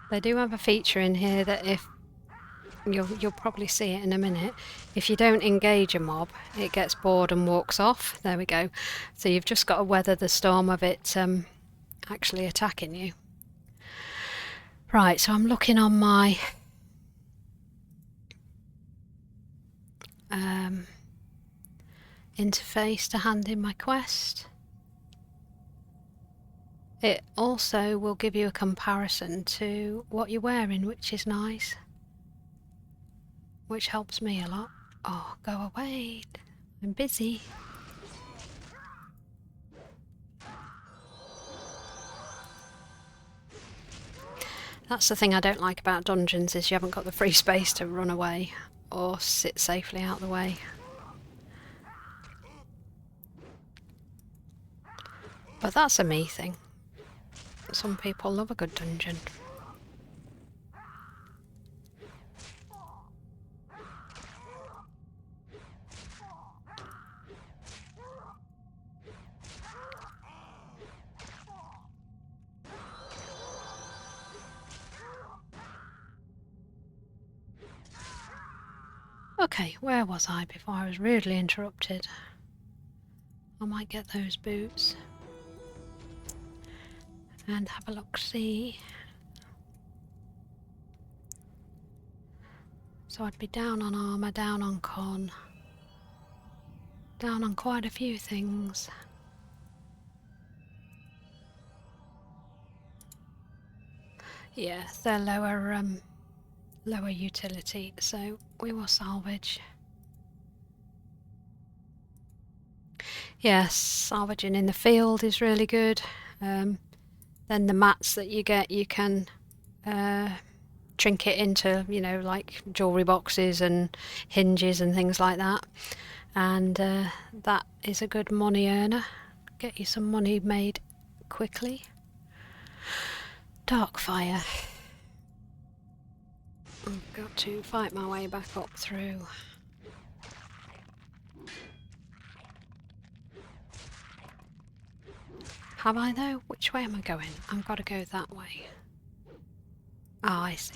Speaker 1: They do have a feature in here that if you'll probably see it in a minute. If you don't engage a mob, it gets bored and walks off. There we go. So you've just got to weather the storm of it actually attacking you. Right, so I'm looking on my interface to hand in my quest. It also will give you a comparison to what you're wearing, which is nice. Which helps me a lot. Oh, go away. I'm busy. That's the thing I don't like about dungeons, is you haven't got the free space to run away or sit safely out of the way. But that's a me thing. Some people love a good dungeon. Okay, where was I before I was rudely interrupted? I might get those boots and have a look-see. So I'd be down on armour, down on con, down on quite a few things. Yeah, they're lower utility, so we will salvage. Yes, salvaging in the field is really good. Then the mats that you get, you can trinket into, you know, like jewellery boxes and hinges and things like that. And that is a good money earner. Get you some money made quickly. Dark fire. I've got to fight my way back up through. Have I though? Which way am I going? I've got to go that way. Oh, I see.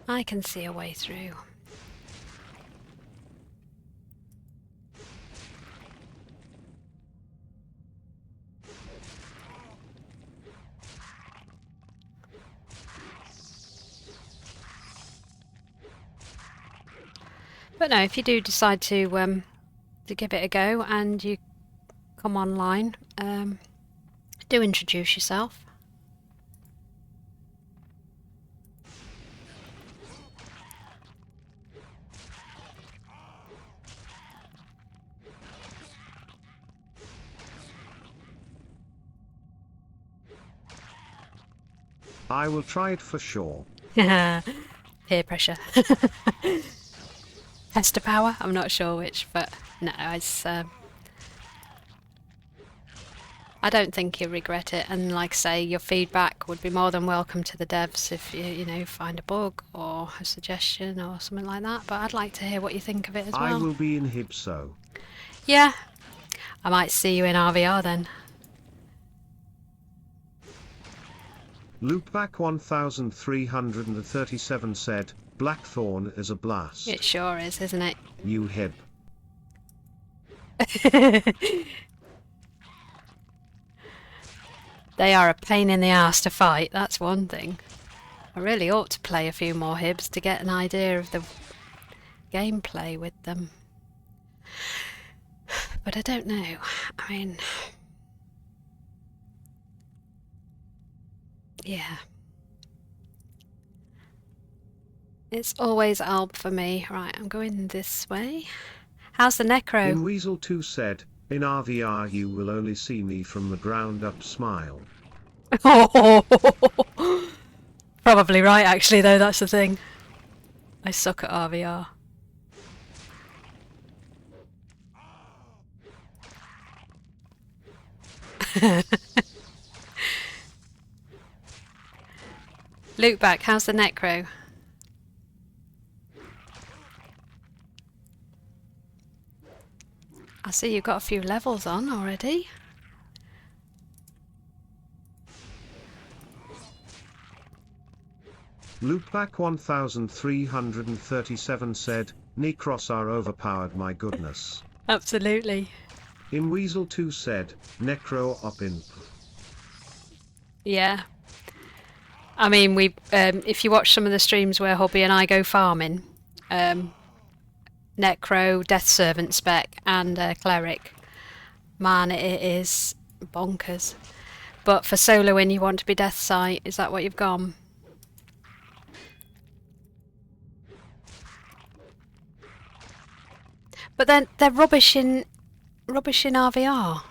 Speaker 1: I can see a way through. But no, if you do decide to give it a go and you come online, do introduce yourself.
Speaker 4: I will try it for sure.
Speaker 1: Peer pressure. Tester power? I'm not sure which, but no, it's I don't think you'll regret it, and like I say, your feedback would be more than welcome to the devs if you know, find a bug or a suggestion or something like that, but I'd like to hear what you think of it as well.
Speaker 4: I will be in Hibso.
Speaker 1: Yeah, I might see you in RVR then.
Speaker 4: Loopback 1337 said, Blackthorn is a blast.
Speaker 1: It sure is, isn't it?
Speaker 4: You Hib.
Speaker 1: They are a pain in the arse to fight, that's one thing. I really ought to play a few more Hibs to get an idea of the gameplay with them. But I don't know. I mean... yeah. It's always Alb for me. Right, I'm going this way. How's the Necro?
Speaker 4: In Weasel 2 said, in RVR you will only see me from the ground up smile.
Speaker 1: Probably right, actually, though, that's the thing. I suck at RVR. Loopback, how's the Necro? I see you've got a few levels on already.
Speaker 4: Loopback 1337 said, Necros are overpowered, my goodness.
Speaker 1: Absolutely.
Speaker 4: In Weasel 2 said, Necro up imp.
Speaker 1: Yeah. I mean, we if you watch some of the streams where Hobby and I go farming, Necro, Death Servant spec and Cleric, man, it is bonkers. But for soloing you want to be Death Sight, is that what you've gone? But then they're rubbish in RVR.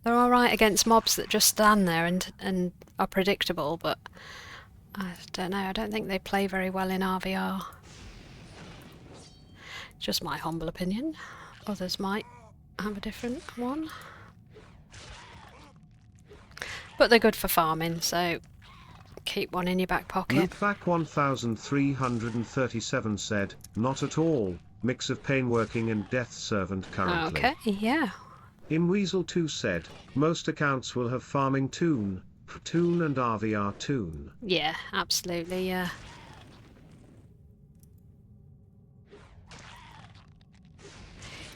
Speaker 1: They're alright against mobs that just stand there and are predictable, but I don't know, I don't think they play very well in RVR. Just my humble opinion. Others might have a different one. But they're good for farming, so keep one in your back pocket.
Speaker 4: Loopback 1337 said, not at all, mix of painworking and Death Servant currently.
Speaker 1: Okay, yeah.
Speaker 4: In Weasel 2 said, most accounts will have farming toon, platoon and RVR toon.
Speaker 1: Yeah, absolutely, yeah.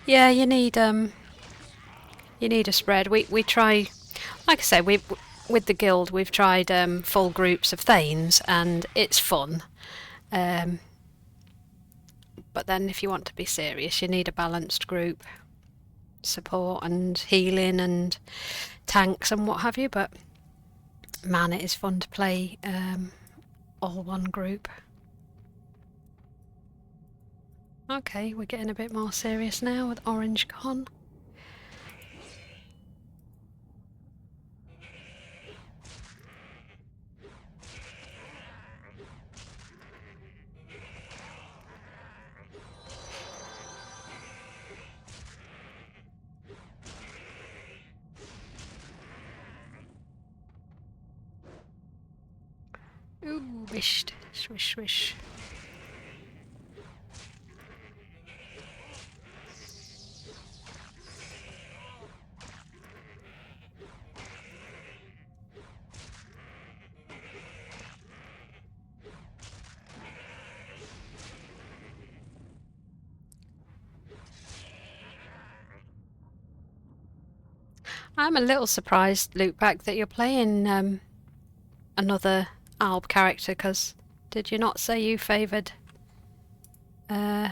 Speaker 1: Yeah, you need a spread. We try, like I said, with the guild we've tried full groups of Thanes and it's fun. but then if you want to be serious, you need a balanced group. Support and healing and tanks and what have you, but man, it is fun to play all one group. Okay, we're getting a bit more serious now with Orange Con. Ooh, wished. Swish, swish. I'm a little surprised, Loopback, that you're playing another Alb character, because did you not say you favoured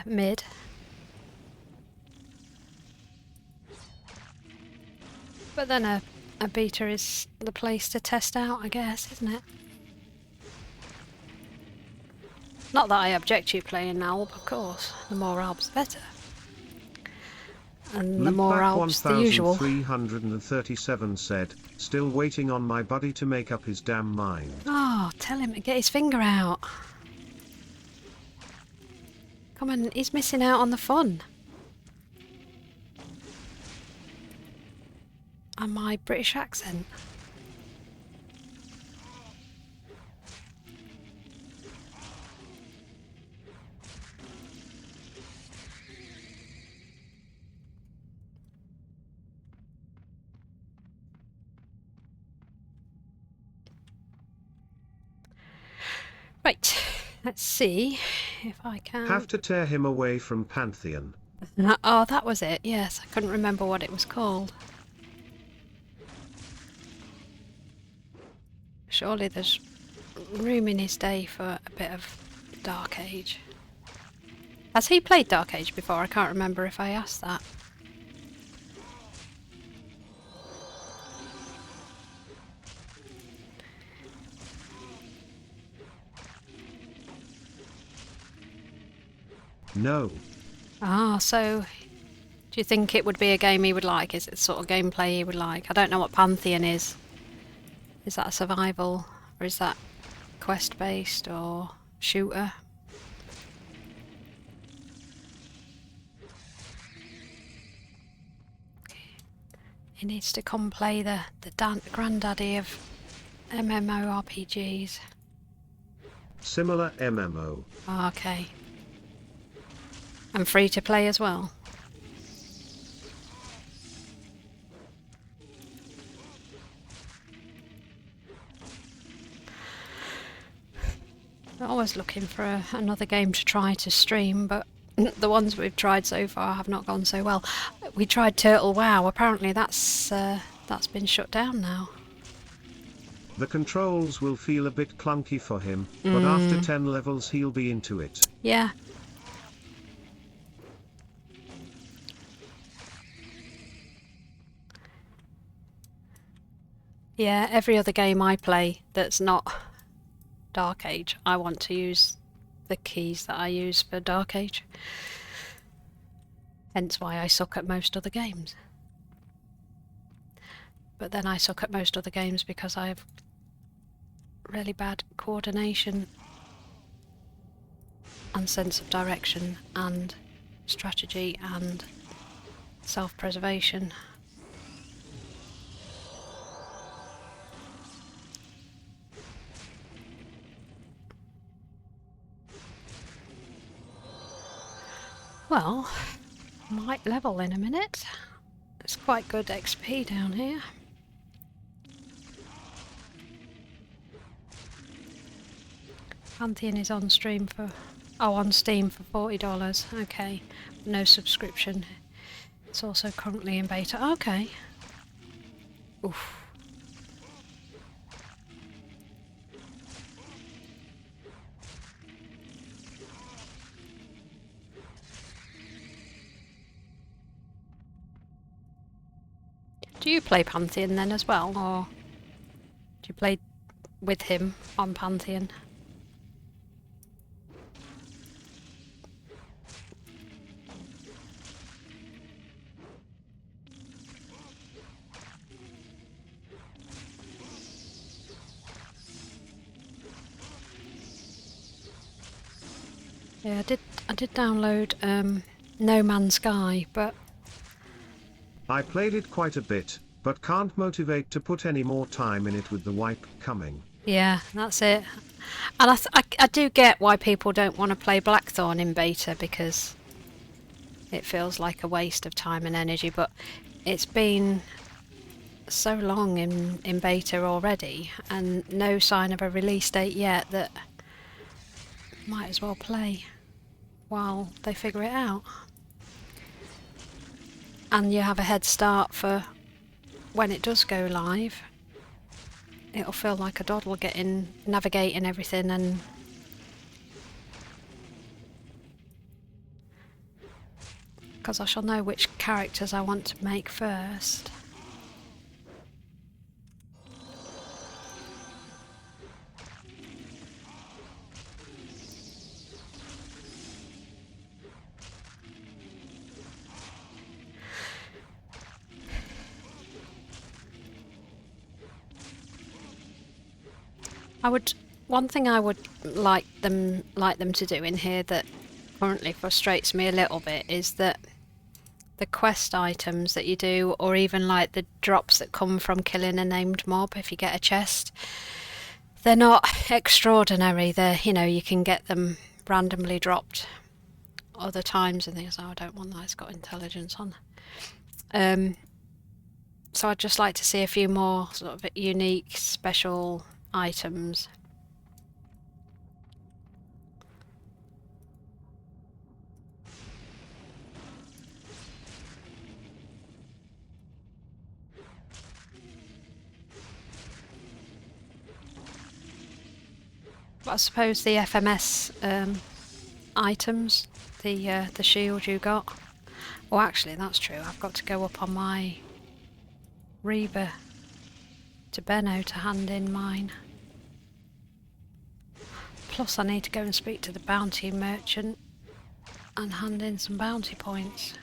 Speaker 1: mid? But then a beta is the place to test out, I guess, isn't it? Not that I object you playing Alb, of course. The more Albs, the better. And the more Alps, the usual.
Speaker 4: 1337 said, still waiting on my buddy to make up his damn mind.
Speaker 1: Oh, tell him to get his finger out. Come on, he's missing out on the fun. And my British accent. Right, let's see if I can...
Speaker 4: Have to tear him away from Pantheon.
Speaker 1: Oh, that was it, yes. I couldn't remember what it was called. Surely there's room in his day for a bit of Dark Age. Has he played Dark Age before? I can't remember if I asked that.
Speaker 4: No.
Speaker 1: Ah, so do you think it would be a game he would like? Is it the sort of gameplay he would like? I don't know what Pantheon is. Is that a survival, or is that quest-based, or shooter? He needs to come play the granddaddy of MMORPGs.
Speaker 4: Similar MMO.
Speaker 1: Oh, okay. And free to play as well. I'm always looking for another game to try to stream, but the ones we've tried so far have not gone so well. We tried Turtle WoW. Apparently that's been shut down now.
Speaker 4: The controls will feel a bit clunky for him, but after 10 levels he'll be into it.
Speaker 1: Yeah. Yeah, every other game I play that's not Dark Age, I want to use the keys that I use for Dark Age. Hence why I suck at most other games. But then I suck at most other games because I have really bad coordination and sense of direction and strategy and self-preservation. Well, might level in a minute. It's quite good XP down here. Pantheon is on stream for... Oh, on Steam for $40. Okay. No subscription. It's also currently in beta. Okay. Oof. Do you play Pantheon then as well, or do you play with him on Pantheon? Yeah, I did download No Man's Sky, but
Speaker 4: I played it quite a bit, but can't motivate to put any more time in it with the wipe coming.
Speaker 1: yeah, that's it. And I do get why people don't want to play Blackthorn in beta, because it feels like a waste of time and energy, but it's been so long in beta already and no sign of a release date yet that might as well play while they figure it out. And you have a head start for when it does go live. It'll feel like a doddle navigating everything, and because I shall know which characters I want to make first. One thing I would like them to do in here that currently frustrates me a little bit is that the quest items that you do, or even like the drops that come from killing a named mob if you get a chest, they're not extraordinary. They're, you know, you can get them randomly dropped other times and things. Oh, I don't want that, it's got intelligence on. So I'd just like to see a few more sort of unique special items. But I suppose the FMS items, the shield you got. Oh, actually, that's true. I've got to go up on my Reaver to Benno to hand in mine. Plus, I need to go and speak to the bounty merchant and hand in some bounty points.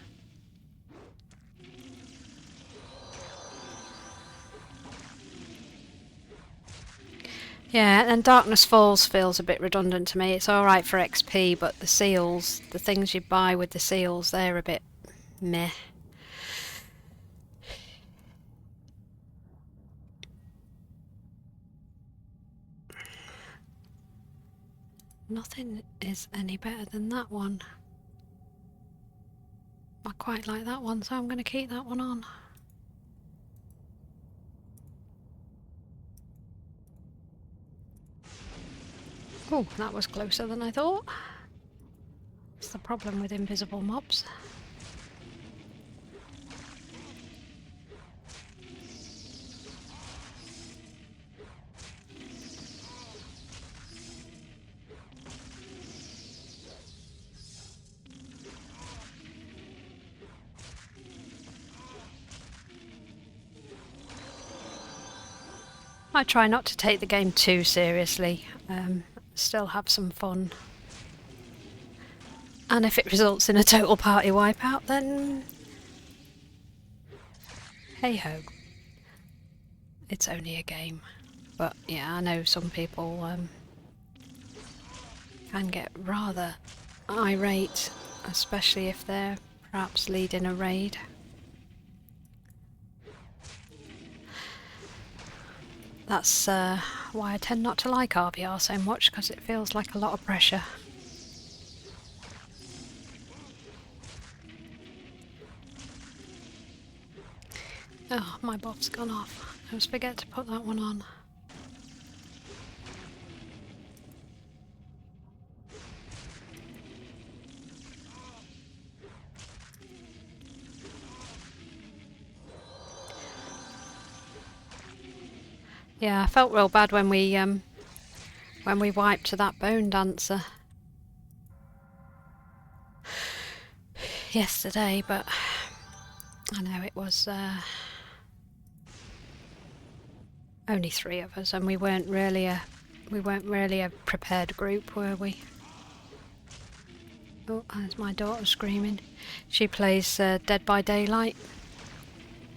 Speaker 1: Yeah, and Darkness Falls feels a bit redundant to me. It's alright for XP, but the seals, the things you buy with the seals, they're a bit meh. Nothing is any better than that one. I quite like that one, so I'm going to keep that one on. Oh, that was closer than I thought. That's the problem with invisible mobs. I try not to take the game too seriously, still have some fun. And if it results in a total party wipeout, then hey ho. It's only a game. But yeah, I know some people can get rather irate, especially if they're perhaps leading a raid. That's why I tend not to like RBR so much, because it feels like a lot of pressure. Oh, my buff's gone off. I always forget to put that one on. Yeah, I felt real bad when we wiped to that bone dancer yesterday, but I know it was only 3 of us, and we weren't really a prepared group, were we? Oh, there's my daughter screaming. She plays Dead by Daylight.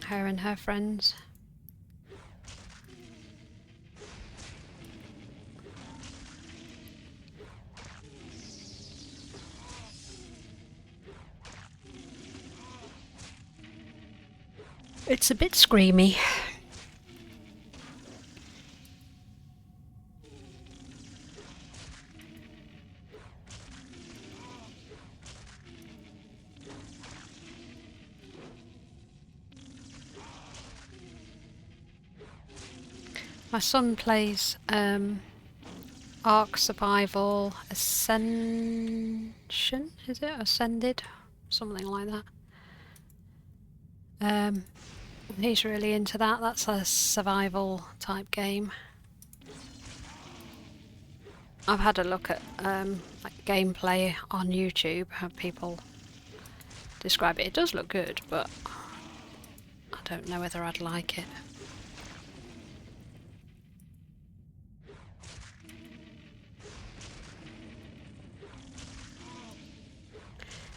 Speaker 1: Her and her friends. It's a bit screamy. My son plays Ark Survival Ascension, is it? Ascended? Something like that. He's really into that. That's a survival type game. I've had a look at like gameplay on YouTube, how people describe it. It does look good, but I don't know whether I'd like it.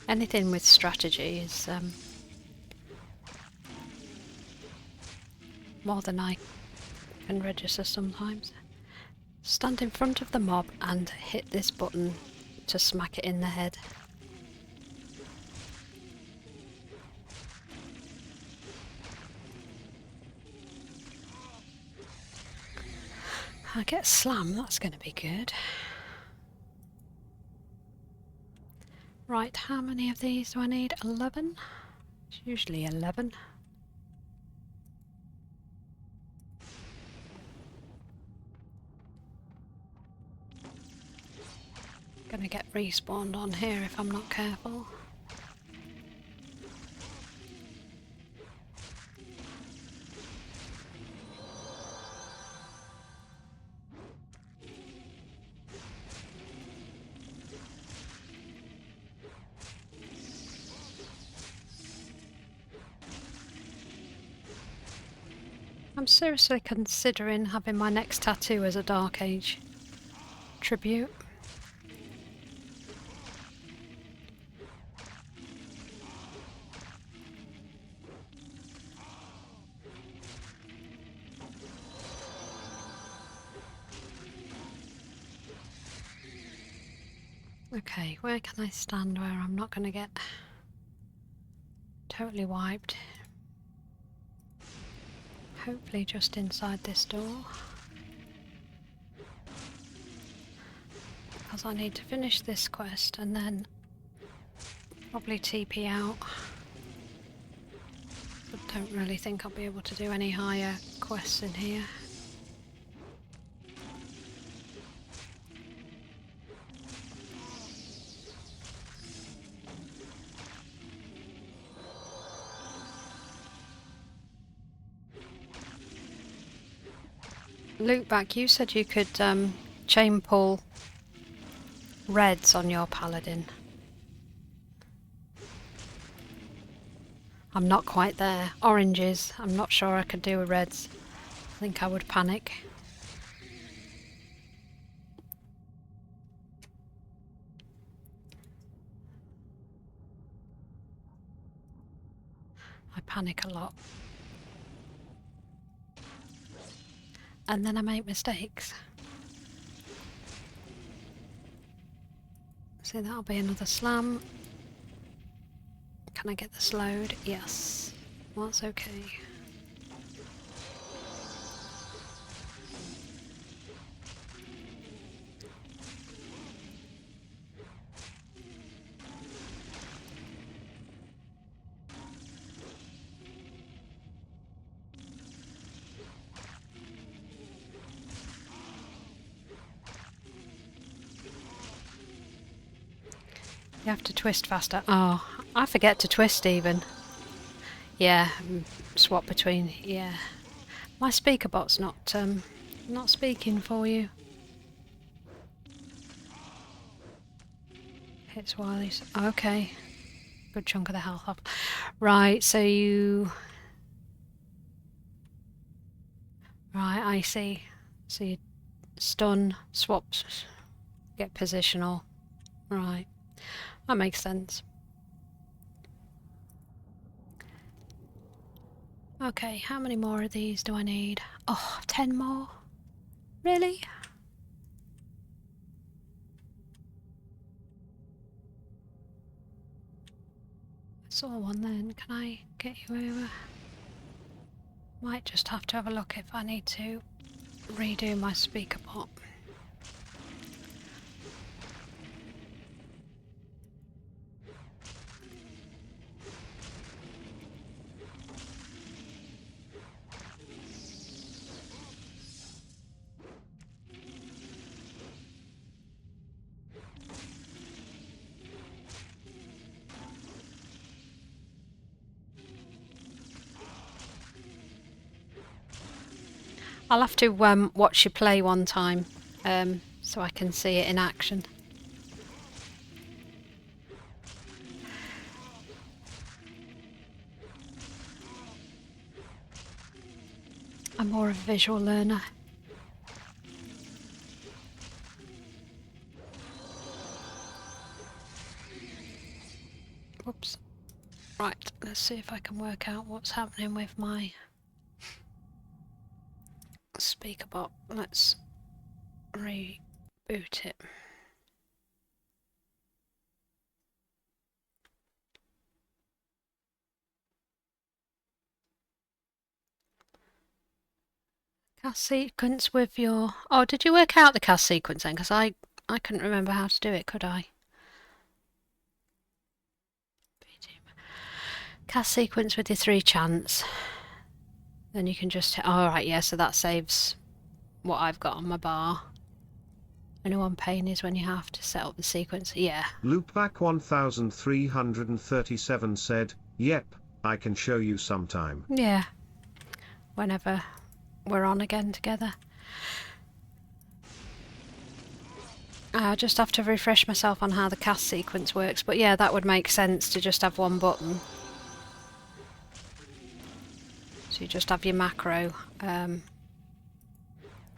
Speaker 1: Anything with strategy is more than I can register sometimes. Stand in front of the mob and hit this button to smack it in the head. I get slam, that's going to be good. Right, how many of these do I need? 11? It's usually 11. Gonna get respawned on here if I'm not careful. I'm seriously considering having my next tattoo as a Dark Age tribute. Okay, where can I stand where I'm not going to get totally wiped? Hopefully just inside this door. Because I need to finish this quest and then probably TP out. But don't really think I'll be able to do any higher quests in here. Loopback, you said you could chain pull reds on your paladin. I'm not quite there. Oranges, I'm not sure I could do with reds. I think I would panic. I panic a lot. And then I make mistakes. So that'll be another slam. Can I get the slowed? Yes. That's okay. You have to twist faster. Oh, I forget to twist even. Yeah, swap between. Yeah, my speaker bot's not speaking for you. Hits while he's okay. Good chunk of the health off. Right, so you. Right, I see. So you stun, swaps, get positional. Right. That makes sense. Okay, how many more of these do I need? Oh, 10 more? Really? I saw one then. Can I get you over? Might just have to have a look if I need to redo my speaker bot. I'll have to watch you play one time, so I can see it in action. I'm more of a visual learner. Whoops. Right, let's see if I can work out what's happening with my speaker bot. Let's reboot it. Cast sequence with your... Oh, did you work out the cast sequence then? Because I couldn't remember how to do it, could I? Cast sequence with your 3 chance. Then you can just... Alright, yeah, so that saves what I've got on my bar. Only one pain is when you have to set up the sequence. Yeah.
Speaker 4: Loopback 1337 said, "Yep, I can show you sometime."
Speaker 1: Yeah. Whenever we're on again together. I just have to refresh myself on how the cast sequence works, but yeah, that would make sense to just have one button. So you just have your macro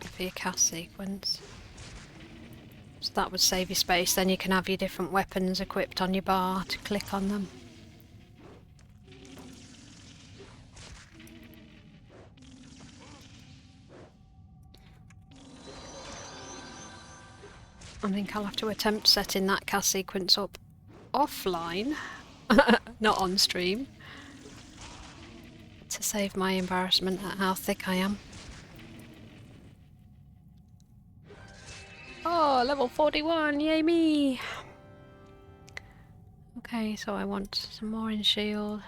Speaker 1: for your cast sequence. So that would save you space. Then you can have your different weapons equipped on your bar to click on them. I think I'll have to attempt setting that cast sequence up offline, not on stream, to save my embarrassment at how thick I am. Oh, level 41, yay me! Okay, so I want some more in shield.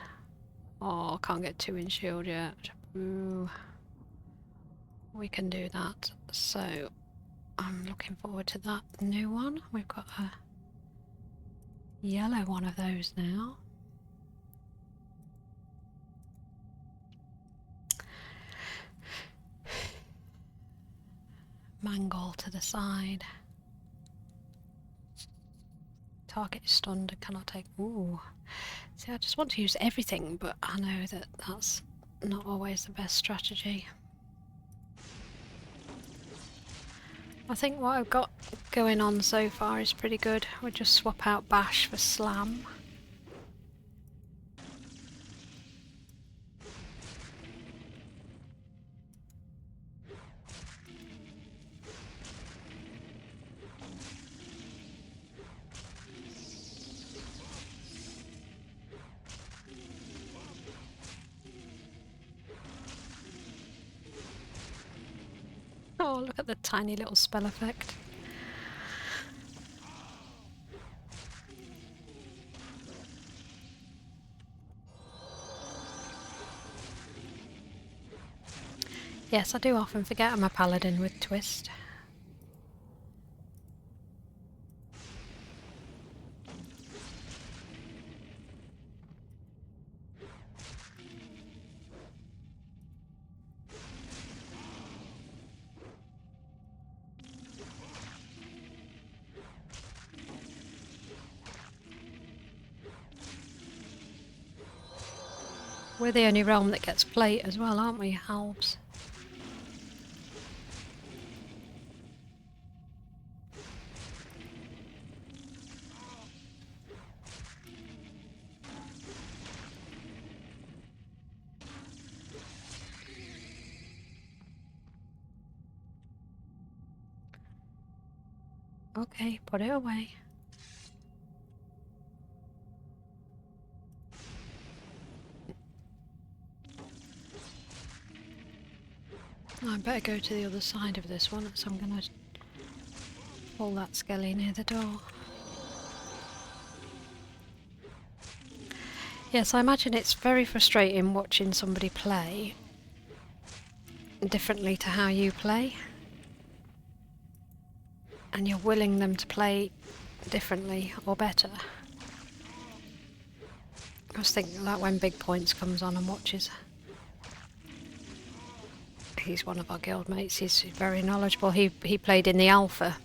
Speaker 1: Oh, can't get 2 in shield yet. Ooh. We can do that. So, I'm looking forward to that new one. We've got a yellow one of those now. Mangle to the side. Target is stunned and cannot take... Ooh. See, I just want to use everything, but I know that that's not always the best strategy. I think what I've got going on so far is pretty good. We'll just swap out Bash for Slam. Oh, look at the tiny little spell effect. Yes, I do often forget I'm a paladin with Twist. We're the only realm that gets plate as well, aren't we, Halbs? Okay, put it away. I better go to the other side of this one, so I'm going to pull that skelly near the door. Yes, I imagine it's very frustrating watching somebody play differently to how you play. And you're willing them to play differently or better. I was thinking that when Big Points comes on and watches. He's one of our guild mates, he's very knowledgeable. He played in the alpha.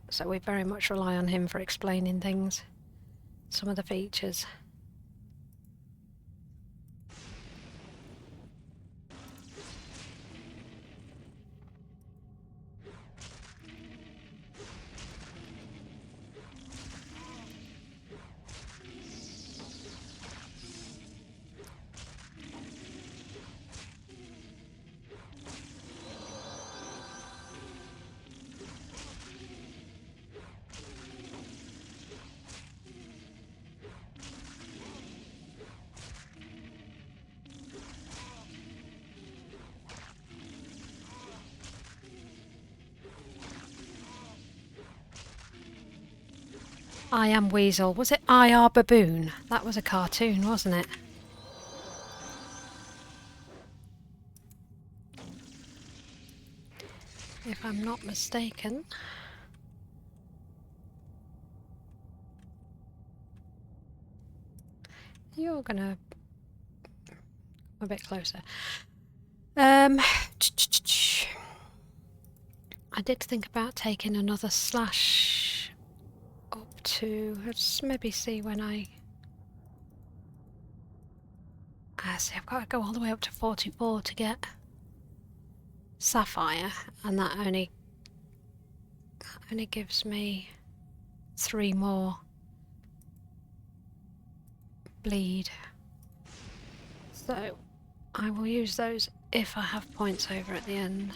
Speaker 1: So we very much rely on him for explaining things, some of the features. I Am Weasel. Was it I Are Baboon? That was a cartoon, wasn't it? If I'm not mistaken. You're gonna a bit closer. I did think about taking another slash up to, let's maybe see when I see, I've got to go all the way up to 44 to get Sapphire, and that only gives me 3 more bleed. So I will use those if I have points over at the end.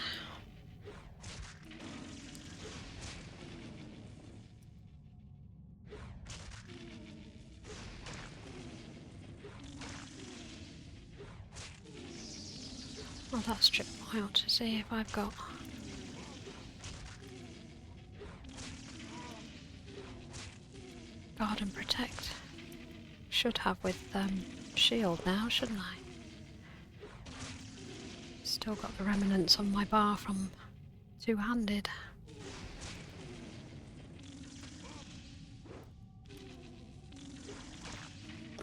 Speaker 1: Well, that's trip out to see if I've got Guard and Protect. Should have with shield now, shouldn't I? Still got the remnants on my bar from two-handed.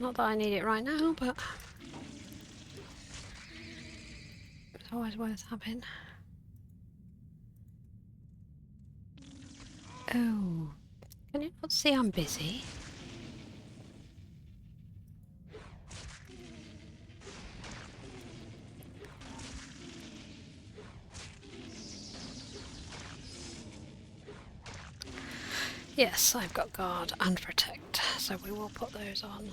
Speaker 1: Not that I need it right now, but it's always worth having. Oh, can you not see I'm busy? Yes, I've got Guard and Protect, so we will put those on.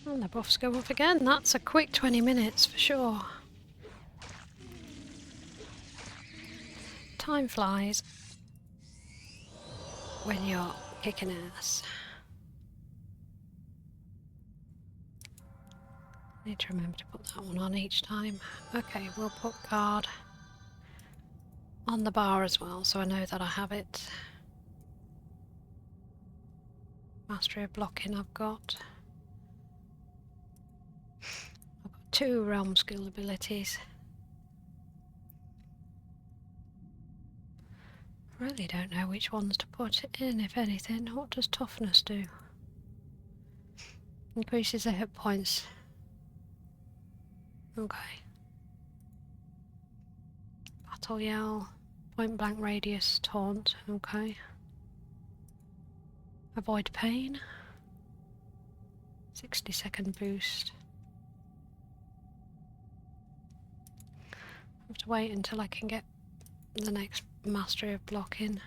Speaker 1: And the buffs go off again. That's a quick 20 minutes for sure. Time flies when you're kicking ass. Need to remember to put that one on each time. Okay, we'll put Guard on the bar as well, so I know that I have it. Mastery of Blocking I've got. 2 realm skill abilities. Really don't know which ones to put in, if anything. What does toughness do? Increases the hit points. Okay. Battle Yell, Point blank radius taunt, okay. Avoid pain. 60-second boost. I have to wait until I can get the next mastery of blocking.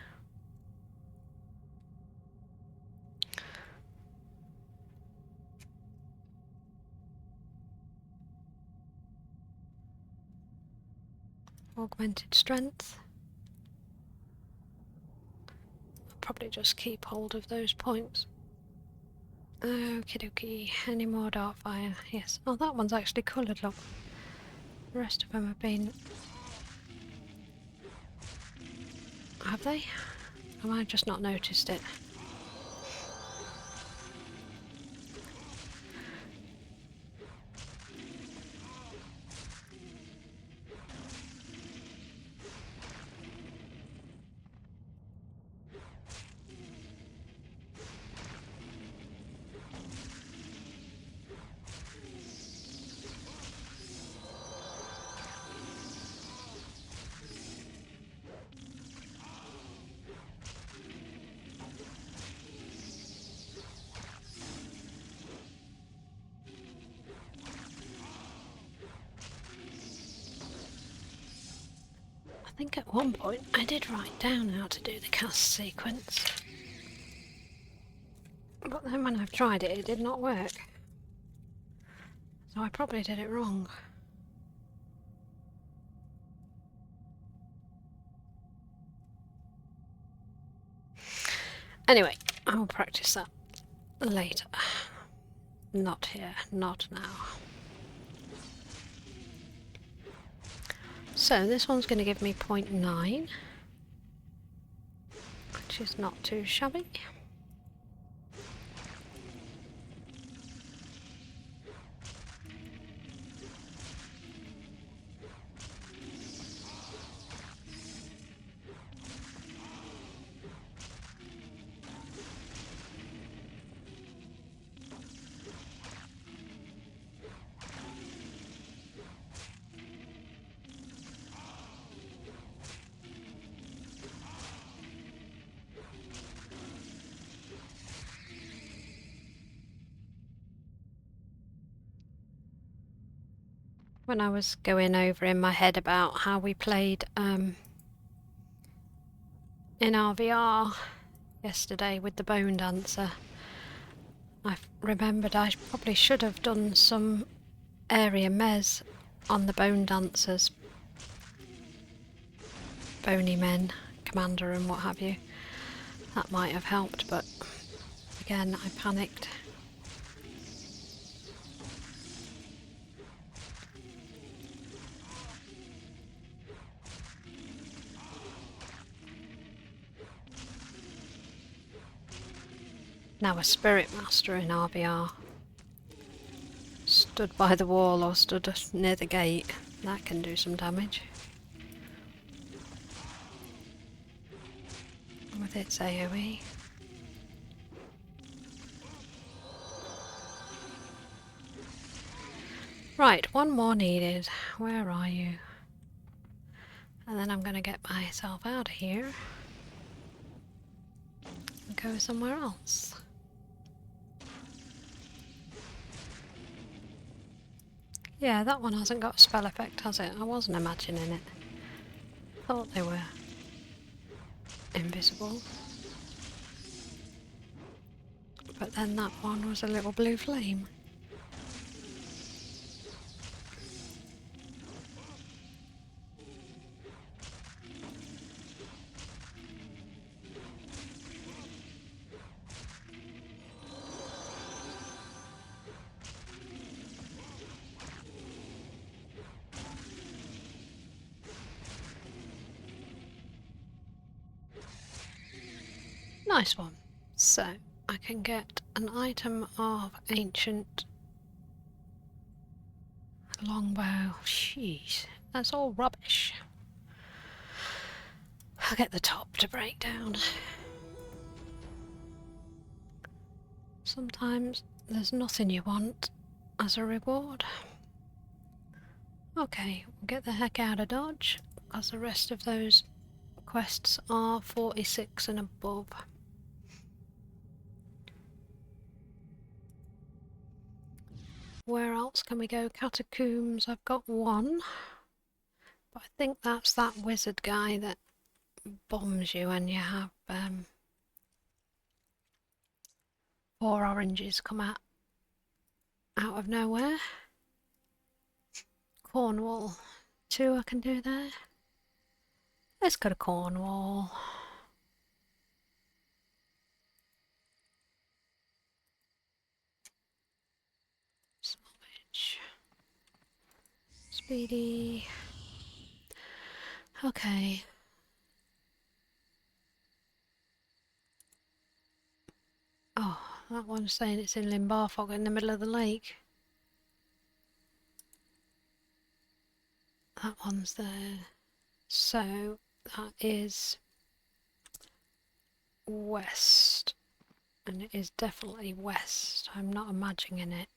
Speaker 1: Augmented strength. I'll probably just keep hold of those points. Okie dokie. Any more dark fire? Yes. Oh, that one's actually coloured, look. The rest of them have been... Have they? Or have I just not noticed it? I think at one point I did write down how to do the cast sequence. But then when I've tried it, it did not work. So I probably did it wrong. Anyway, I will practice that later. Not here, not now. So this one's going to give me 0.9, which is not too shabby. When I was going over in my head about how we played in RVR yesterday with the Bone Dancer, I remembered I probably should have done some area mez on the Bone Dancers, Bony Men, Commander and what have you. That might have helped, but again I panicked. Now a Spirit Master in RBR. Stood by the wall or stood near the gate. That can do some damage. With its AoE. Right, one more needed. Where are you? And then I'm going to get myself out of here and go somewhere else. Yeah, that one hasn't got a spell effect, has it? I wasn't imagining it. Thought they were invisible. But then that one was a little blue flame. Nice one. So, I can get an item of ancient longbow. Jeez, that's all rubbish. I'll get the top to break down. Sometimes there's nothing you want as a reward. Okay, we'll get the heck out of Dodge, as the rest of those quests are 46 and above. Where else can we go? Catacombs, I've got one. But I think that's that wizard guy that bombs you when you have 4 oranges come out of nowhere. Cornwall. 2 I can do there. Let's go to Cornwall. Salvage. Speedy. Okay. Oh, that one's saying it's in Limbarfog in the middle of the lake. That one's there. So that is west. And it is definitely west. I'm not imagining it.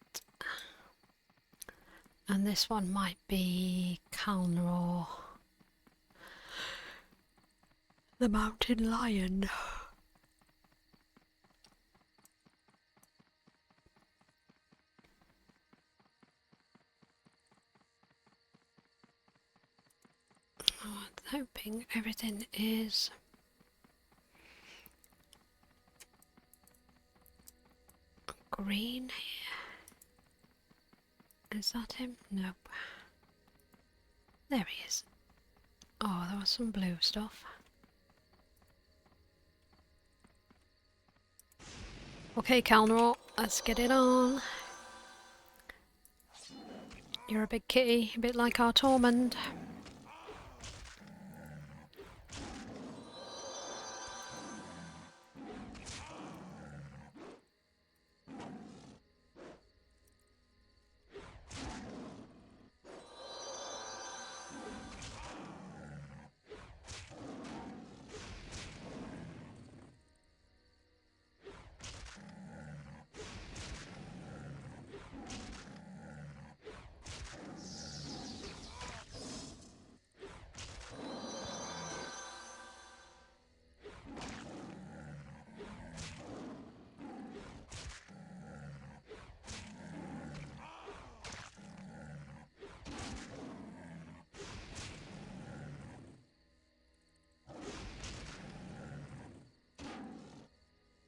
Speaker 1: And this one might be Calnor. The mountain lion. Oh, I'm hoping everything is green here. Is that him? Nope. There he is. Oh, there was some blue stuff. Okay, Calnor, let's get it on. You're a big kitty, a bit like our Tormund.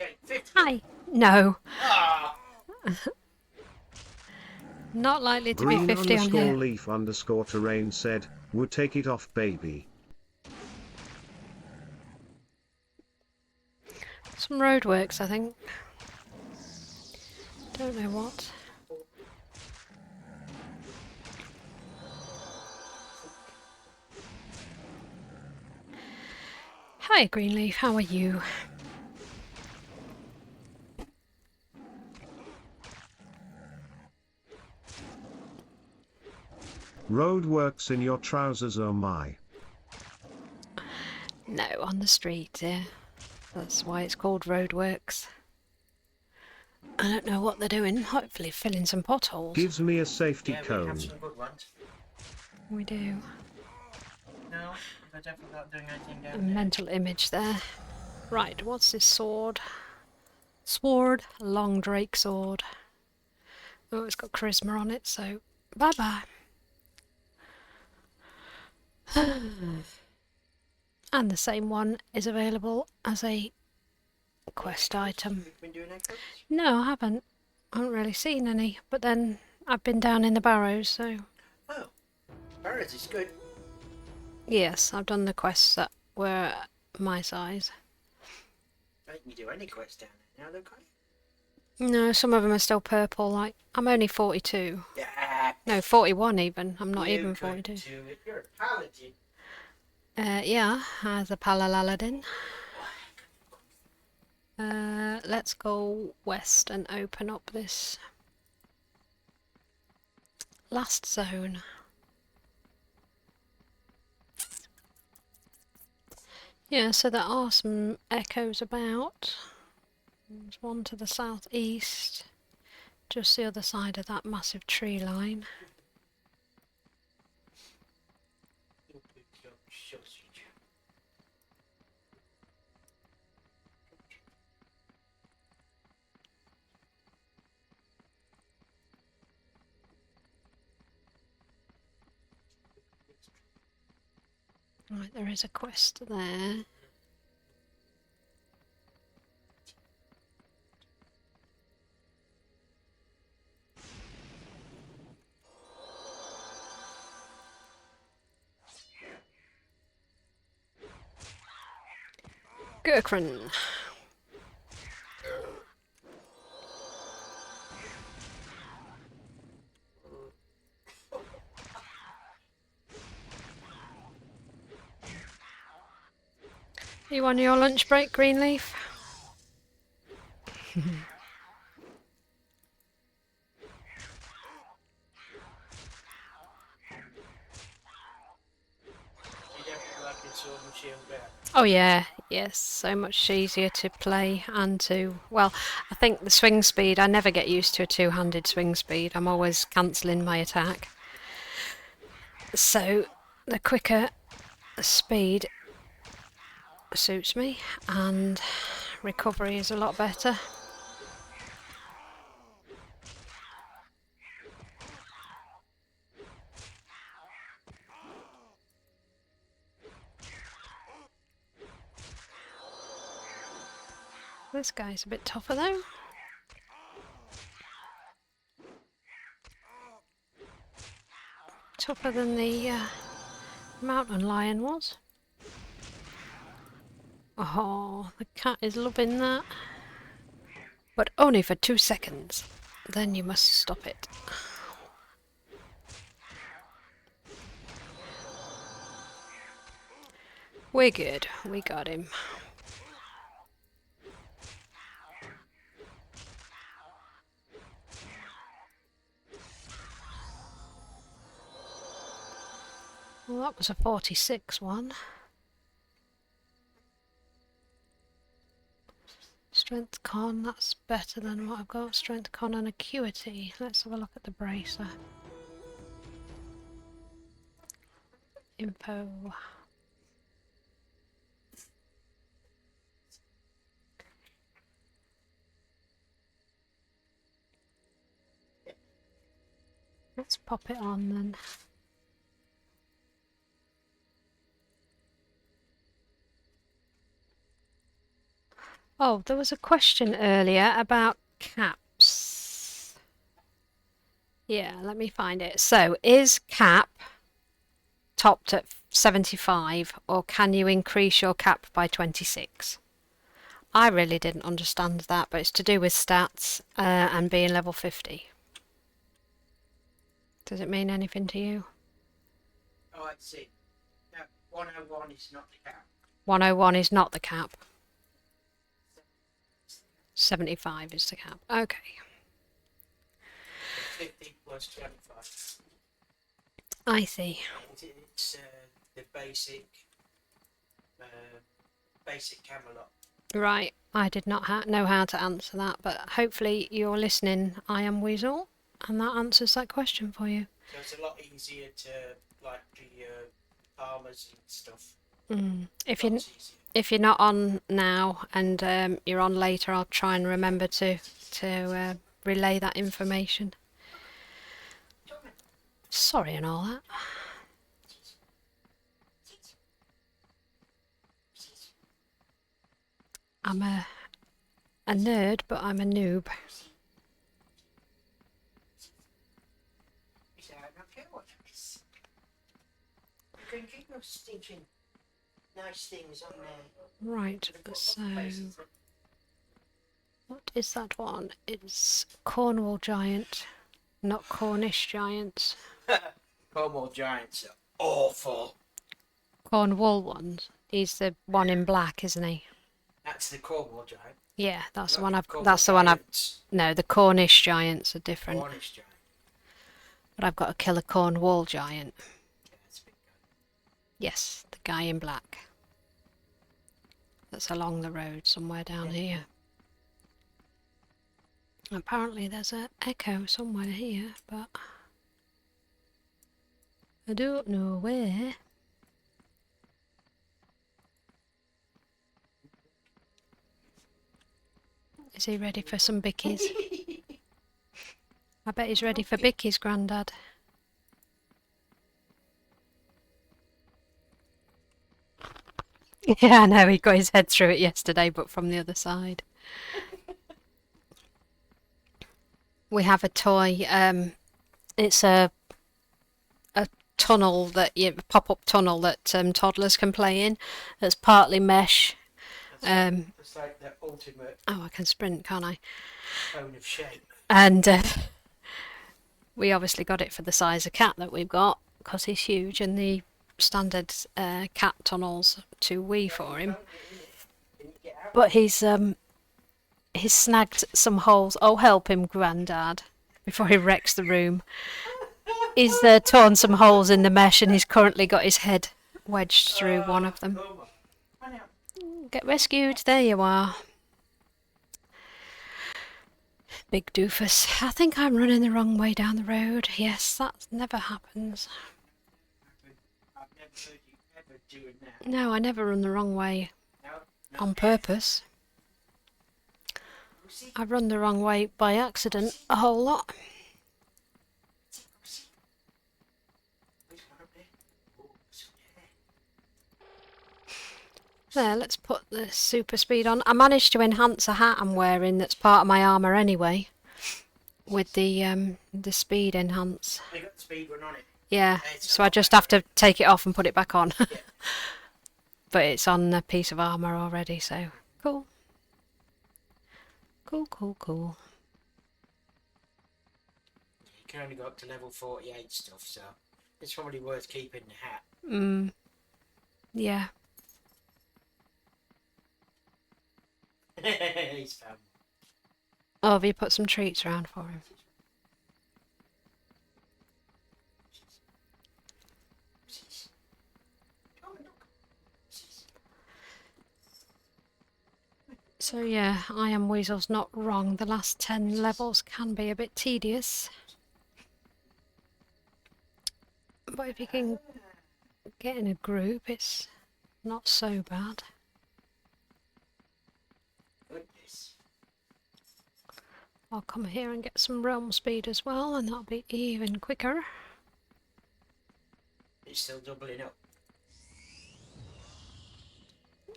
Speaker 2: Okay, 50.
Speaker 1: Hi. No.
Speaker 2: Ah!
Speaker 1: Not likely to be
Speaker 4: Green
Speaker 1: 50 on
Speaker 4: underscore
Speaker 1: here.
Speaker 4: leaf underscore terrain said, would take it off baby.
Speaker 1: Some roadworks, I think. Don't know what. Hi, Greenleaf. How are you?
Speaker 4: Roadworks in your trousers, oh my.
Speaker 1: No, on the street, yeah. That's why it's called roadworks. I don't know what they're doing. Hopefully filling some potholes.
Speaker 4: Gives me a safety
Speaker 2: Yeah, we
Speaker 4: cone.
Speaker 2: have some good ones.
Speaker 1: We do.
Speaker 2: No, they're definitely not doing anything
Speaker 1: A
Speaker 2: down there.
Speaker 1: mental image there. Right, what's this sword? Sword, long drake sword. Oh, it's got charisma on it, so bye-bye. And the same one is available as a quest item.
Speaker 2: You've been doing echoes?
Speaker 1: No, I haven't. I haven't really seen any, but then I've been down in the barrows, so
Speaker 2: Oh, Barrows is good.
Speaker 1: yes, I've done the quests that were my size.
Speaker 2: Don't you do any quests down there now, look.
Speaker 1: No, some of them are still purple, like, I'm only 42.
Speaker 2: Yeah.
Speaker 1: No, 41 even. I'm not
Speaker 2: you
Speaker 1: even
Speaker 2: could
Speaker 1: 42.
Speaker 2: do it. You're a paladin.
Speaker 1: Yeah, as a Palaladin. Let's go west and open up this last zone. Yeah, so there are some echoes about. There's one to the southeast, just the other side of that massive tree line. Right, there is a quest there. Gurkran. You on your lunch break, Greenleaf?
Speaker 2: You definitely like it Sword and Shield better.
Speaker 1: Oh yeah, yes, so much easier to play and to, well, I think the swing speed, I never get used to a two-handed swing speed. I'm always cancelling my attack. So the quicker speed suits me, and recovery is a lot better. This guy's a bit tougher though. Tougher than the mountain lion was. Oh, the cat is loving that. But only for 2 seconds. Then you must stop it. We're good. We got him. Well, that was a 46 one. Strength con, that's better than what I've got. Strength con and acuity. Let's have a look at the bracer. Info. Let's pop it on then. Oh, there was a question earlier about caps. Yeah, let me find it. So, is cap topped at 75, or can you increase your cap by 26? I really didn't understand that, but it's to do with stats and being level 50. Does it mean anything to you?
Speaker 2: Oh, I see. No, 101 is not the cap.
Speaker 1: 101 is not the cap. 75 is the cap. Okay.
Speaker 2: 50 plus 25.
Speaker 1: I see.
Speaker 2: It's the basic Camelot.
Speaker 1: Right. I did not know how to answer that, but hopefully you're listening, I Am Weasel, and that answers that question for you.
Speaker 2: So it's a lot easier to like the farmers and stuff.
Speaker 1: If you're not on now and you're on later, I'll try and remember to relay that information. Sorry and all that. I'm a nerd, but I'm a noob.
Speaker 2: I don't care what it is. You can keep your stinking nice things on there.
Speaker 1: Right, so what is that one? It's Cornwall Giant, not Cornish Giants.
Speaker 2: Cornwall Giants are awful.
Speaker 1: Cornwall ones. He's the one in black, isn't he?
Speaker 2: That's the Cornwall Giant.
Speaker 1: Yeah, that's the
Speaker 2: Not
Speaker 1: one I've.
Speaker 2: Cornwall
Speaker 1: That's the one I've.
Speaker 2: Giants.
Speaker 1: No, the Cornish Giants are different.
Speaker 2: Cornish Giant.
Speaker 1: But I've got to kill a Cornwall Giant.
Speaker 2: Yeah, that's a big guy.
Speaker 1: Yes, the guy in black. That's along the road somewhere down here. Apparently there's an echo somewhere here, but I don't know where. Is he ready for some bickies? I bet he's ready for bickies, Grandad. Yeah, I know, he got his head through it yesterday, but from the other side. We have a toy, it's a tunnel that pop-up tunnel that toddlers can play in. That's partly mesh.
Speaker 2: It's like the ultimate
Speaker 1: Oh, I can sprint, can't I?
Speaker 2: cone of shame.
Speaker 1: And we obviously got it for the size of cat that we've got because he's huge, and the standard cat tunnel's too wee for him. But he's snagged some holes. Oh, help him, Grandad, before he wrecks the room. He's torn some holes in the mesh, and he's currently got his head wedged through one of them. Get rescued. There you are. Big doofus. I think I'm running the wrong way down the road. Yes, that never happens.
Speaker 2: I've never heard you ever doing that.
Speaker 1: No, I never run the wrong way
Speaker 2: No,
Speaker 1: on purpose. I run the wrong way by accident a whole lot. There, let's put the super speed on. I managed to enhance a hat I'm wearing that's part of my armour anyway, with the speed enhance.
Speaker 2: You got the speed run on it.
Speaker 1: Yeah, so I just have to take it off and put it back on.
Speaker 2: Yeah.
Speaker 1: But it's on a piece of armour already, so cool. Cool.
Speaker 2: You can only go up to level 48 stuff, so it's probably worth keeping the hat.
Speaker 1: Yeah.
Speaker 2: He's found.
Speaker 1: Oh, have you put some treats around for him? So yeah, I Am Weasel's not wrong. The last 10 levels can be a bit tedious. But if you can get in a group, it's not so bad.
Speaker 2: Goodness.
Speaker 1: I'll come here and get some realm speed as well, and that'll be even quicker.
Speaker 2: It's still doubling up.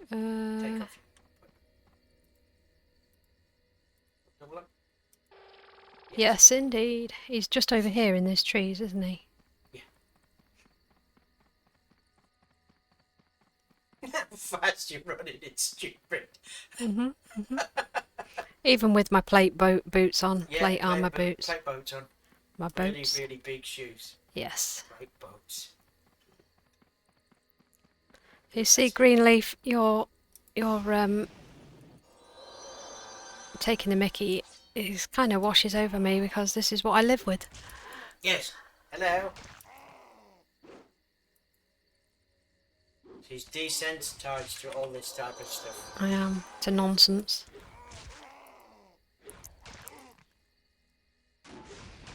Speaker 2: Take off. Double up.
Speaker 1: Yes, indeed. He's just over here in these trees, isn't he?
Speaker 2: Yeah. How fast you're running, it's stupid.
Speaker 1: Even with my plate boots on,
Speaker 2: Yeah,
Speaker 1: plate armour boots,
Speaker 2: Plate boats on.
Speaker 1: my
Speaker 2: Really,
Speaker 1: boots.
Speaker 2: really big shoes.
Speaker 1: Yes.
Speaker 2: Plate boats.
Speaker 1: You see, Greenleaf, you're taking the mickey. It kind of washes over me because this is what I live with.
Speaker 2: Yes. Hello. She's desensitised to all this type of stuff.
Speaker 1: I am. It's a nonsense.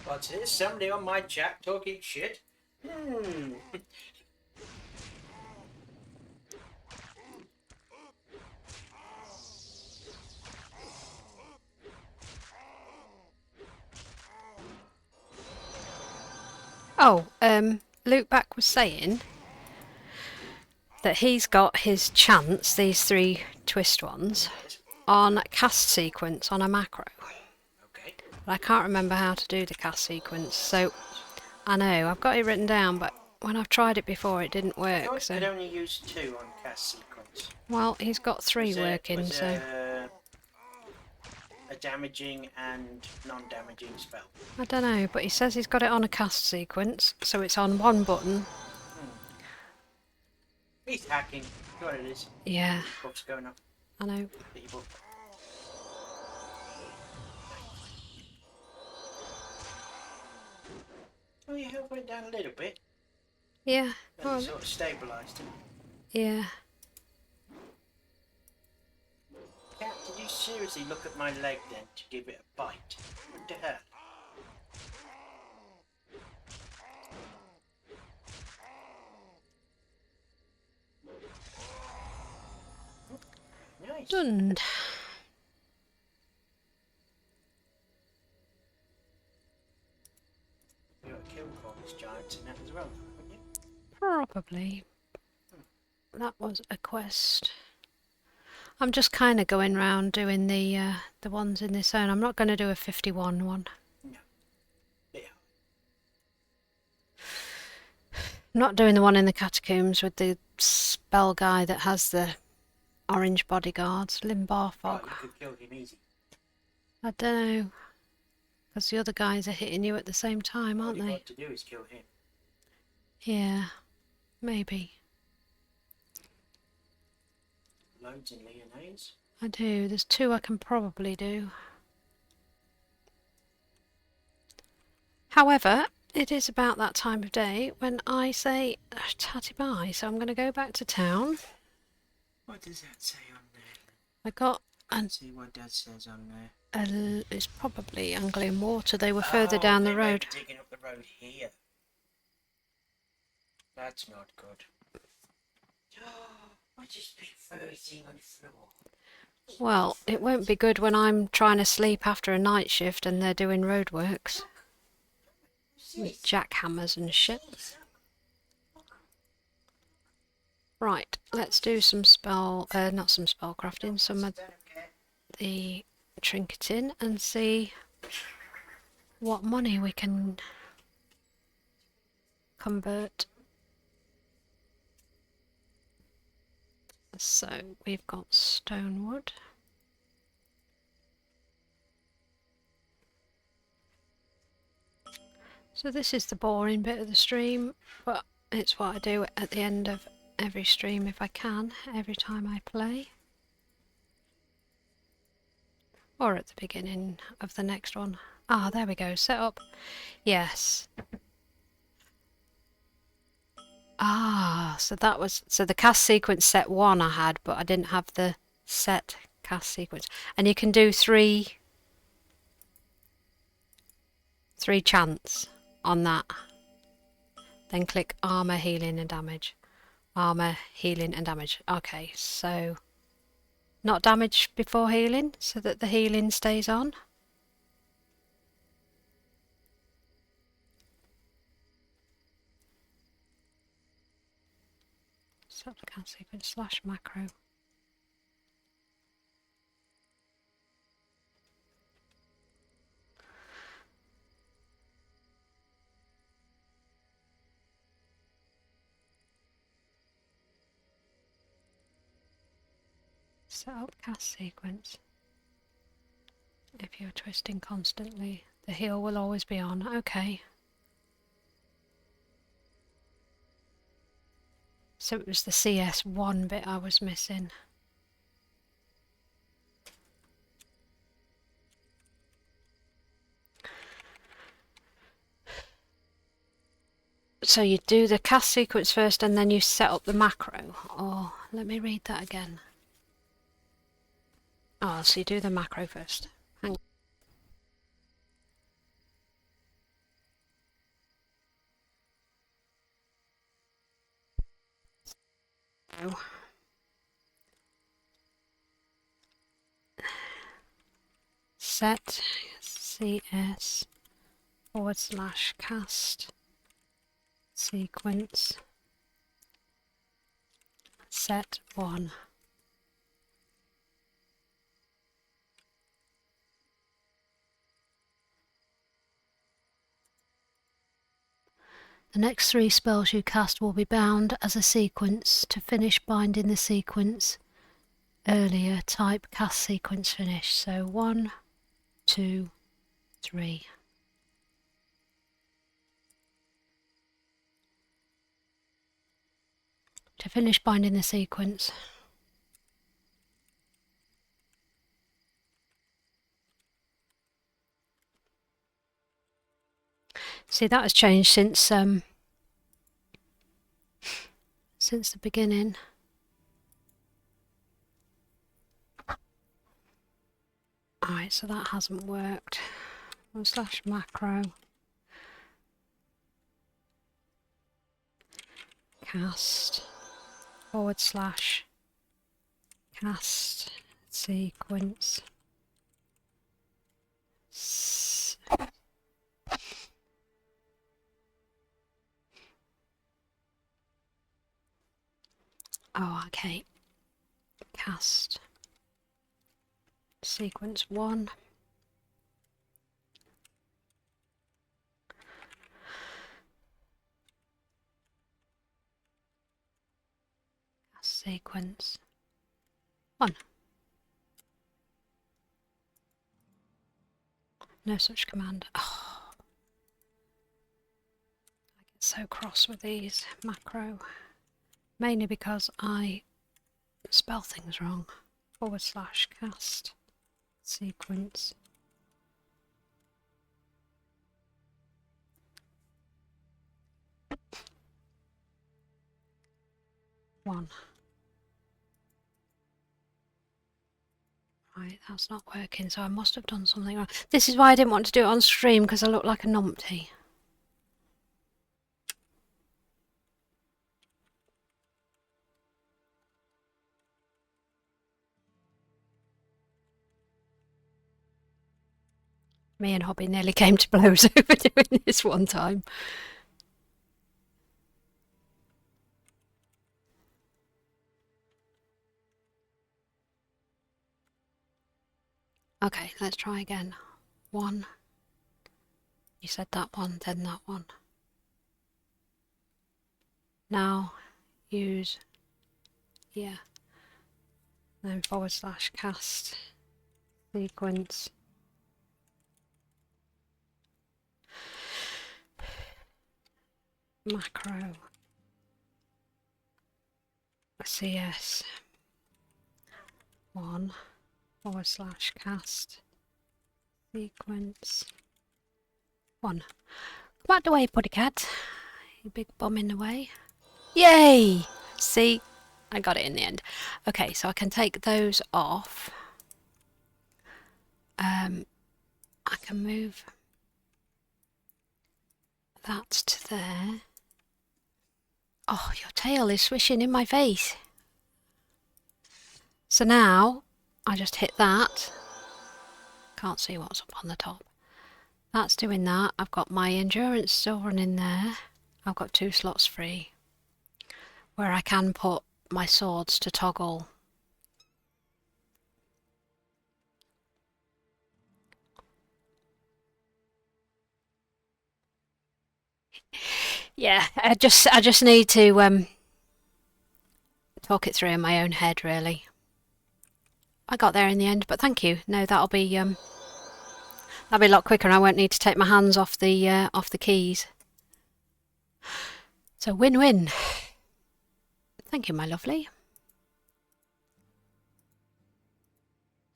Speaker 2: What's this? Somebody on my chat talking shit?
Speaker 1: Oh, Lukeback was saying that he's got his chance, these 3 twist ones, on cast sequence on a macro.
Speaker 2: Okay.
Speaker 1: But I can't remember how to do the cast sequence, so I know, I've got it written down, but when I've tried it before it didn't
Speaker 2: I
Speaker 1: work,
Speaker 2: could
Speaker 1: so...
Speaker 2: only use 2 on cast sequence.
Speaker 1: Well, he's got 3 working,
Speaker 2: Was
Speaker 1: so...
Speaker 2: a damaging and non-damaging spell.
Speaker 1: I don't know, but he says he's got it on a cast sequence, so it's on one button.
Speaker 2: He's hacking. You know what it is.
Speaker 1: Yeah,
Speaker 2: What's going on?
Speaker 1: I know.
Speaker 2: People. Oh, your health went down a little bit.
Speaker 1: Yeah,
Speaker 2: And
Speaker 1: well,
Speaker 2: sort of stabilised him.
Speaker 1: yeah.
Speaker 2: Cat, did you seriously look at my leg then to give it a bite? What the hell? Nice.
Speaker 1: Done.
Speaker 2: You got a kill for this giant in that as well, wouldn't you?
Speaker 1: Probably. that was a quest. I'm just kind of going round doing the ones in this zone. I'm not going to do a 51 one.
Speaker 2: No. Yeah.
Speaker 1: I'm not doing the one in the catacombs with the spell guy that has the orange bodyguards, Limbar
Speaker 2: Right,
Speaker 1: Fog.
Speaker 2: you could kill him easy.
Speaker 1: I don't know, because the other guys are hitting you at the same time, aren't
Speaker 2: All you've
Speaker 1: they?
Speaker 2: got to do is kill him.
Speaker 1: Yeah, maybe.
Speaker 2: Loads in Leonaise.
Speaker 1: I do. There's 2 I can probably do. However, it is about that time of day when I say tatty bye, so I'm going to go back to town.
Speaker 2: What does that say on there?
Speaker 1: I got an
Speaker 2: See what Dad says on there.
Speaker 1: it's probably Anglian Water. They were further down the
Speaker 2: they may
Speaker 1: road.
Speaker 2: be digging up the road here. That's not good. I just picked 13 on the floor.
Speaker 1: Well, it won't be good when I'm trying to sleep after a night shift and they're doing roadworks with jackhammers and shit. Right, let's do some not some spell crafting, some of the trinketing and see what money we can convert. So we've got stonewood. So this is the boring bit of the stream, but it's what I do at the end of every stream if I can, every time I play. Or at the beginning of the next one. Ah, there we go, set up. Yes. Ah, so that was, so the cast sequence set 1 I had, but I didn't have the set cast sequence. And you can do three chants on that. Then click armor, healing and damage. Armor, healing and damage. Okay, so not damage before healing, so that the healing stays on. Cast sequence / macro. Set up cast sequence. If you're twisting constantly, the heal will always be on. Okay. So it was the CS1 bit I was missing. So you do the cast sequence first and then you set up the macro. Oh, let me read that again. Oh, so you do the macro first. Hang on. Set CS / cast sequence set 1. The next 3 spells you cast will be bound as a sequence. To finish binding the sequence earlier, type cast sequence finish. So 1, 2, 3. To finish binding the sequence. See, that has changed since the beginning. Alright, so that hasn't worked. / macro. Cast / cast sequence. Oh, okay. Cast sequence 1. Cast sequence 1. No such command. Oh, I get so cross with these macro. Mainly because I spell things wrong. / cast sequence 1. Right, that's not working, so I must have done something wrong. This is why I didn't want to do it on stream, because I look like a numpty. Me and Hobby nearly came to blows over doing this one time. Okay, let's try again. 1. You said that one, then that one. Now use, yeah, then / cast sequence macro CS 1 / cast sequence 1. Come out the way, putty cat. You big bum in the way. Yay! See, I got it in the end. Okay, so I can take those off. I can move that to there. Oh, your tail is swishing in my face. So now I just hit that. Can't see what's up on the top. That's doing that. I've got my endurance still running there. I've got 2 slots free where I can put my swords to toggle. Yeah, I just need to talk it through in my own head, really. I got there in the end, but thank you. No, that'll be a lot quicker, and I won't need to take my hands off the keys. So win-win. Thank you, my lovely.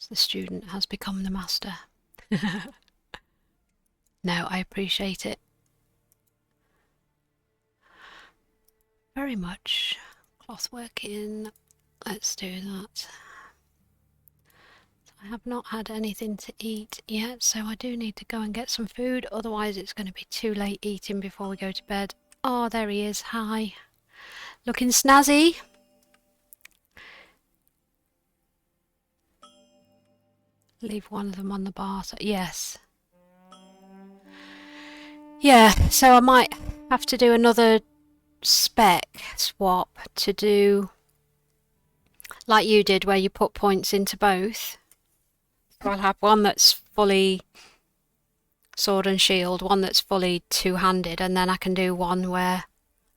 Speaker 1: The student has become the master. No, I appreciate it very much. Cloth working. Let's do that. I have not had anything to eat yet, so I do need to go and get some food, otherwise it's going to be too late eating before we go to bed. Oh, there he is. Hi. Looking snazzy. Leave one of them on the bar. Yes. Yeah, so I might have to do another spec swap to do like you did, where you put points into both. So I'll have one that's fully sword and shield, one that's fully two-handed, and then I can do one where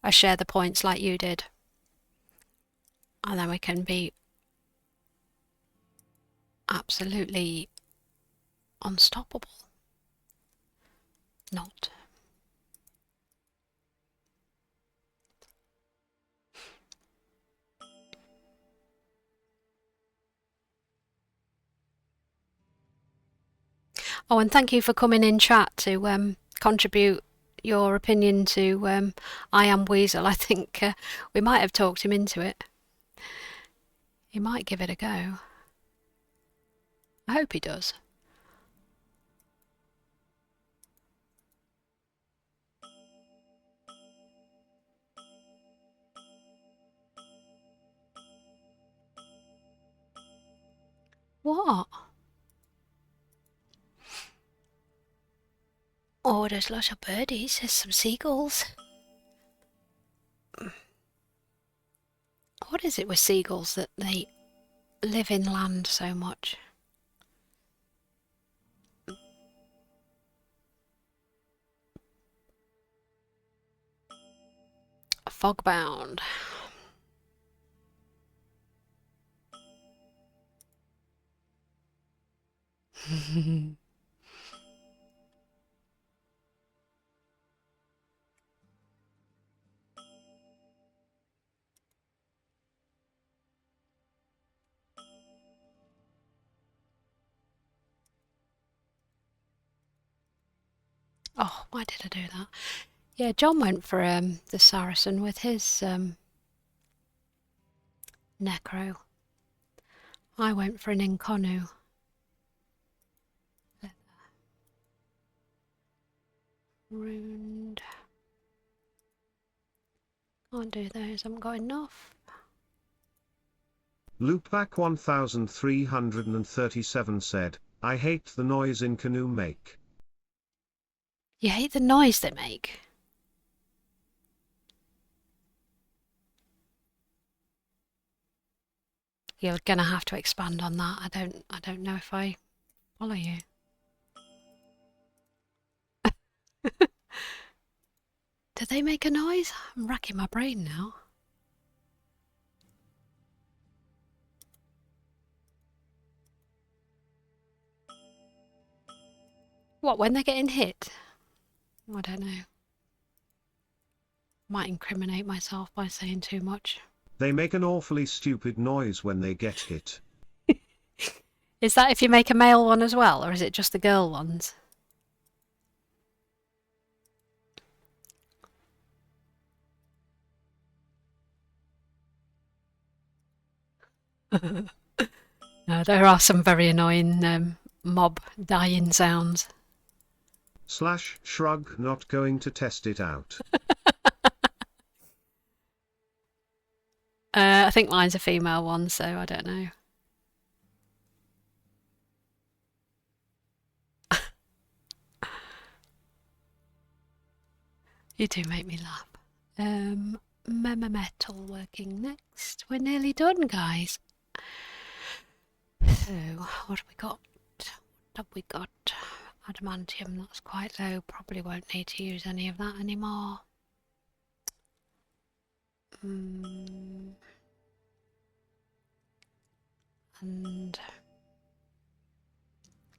Speaker 1: I share the points like you did. And then we can be absolutely unstoppable. Not. Oh, and thank you for coming in chat to contribute your opinion to I Am Weasel. I think we might have talked him into it. He might give it a go. I hope he does. What? Oh, there's lots of birdies. There's some seagulls. What is it with seagulls that they live in land so much? Fogbound. Oh, why did I do that? Yeah, John went for the Saracen with his Necro. I went for an Inconnu. Ruined. Can't do those, I haven't got enough.
Speaker 4: Loopback 1337 said, I hate the noise in canoe make.
Speaker 1: You hate the noise they make. You're gonna have to expand on that. I don't know if I follow you. Do they make a noise? I'm racking my brain now. What, when they're getting hit? I don't know. Might incriminate myself by saying too much.
Speaker 4: They make an awfully stupid noise when they get hit.
Speaker 1: Is that if you make a male one as well, or is it just the girl ones? No, there are some very annoying mob dying sounds.
Speaker 4: Slash shrug not going to test it out.
Speaker 1: I think mine's a female one, so I don't know. You do make me laugh. Mema Metal working next. We're nearly done, guys. So, what have we got? What have we got? Adamantium, that's quite low. Probably won't need to use any of that anymore. And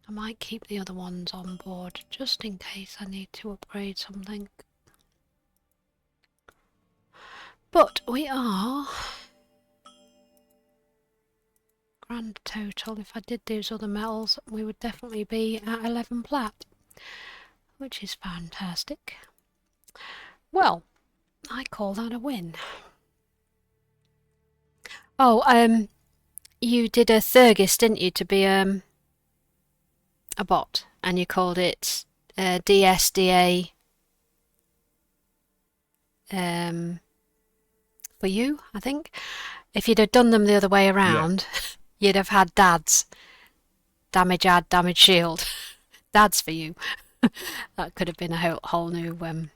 Speaker 1: I might keep the other ones on board just in case I need to upgrade something. But we are grand total. If I did those other metals, we would definitely be at 11 plat, which is fantastic. Well, I call that a win. Oh, you did a Thurgis, didn't you, to be a bot, and you called it DSDA for you, I think. If you'd have done them the other way around, you'd have had dads. Damage add, damage shield. Dads for you. That could have been a whole new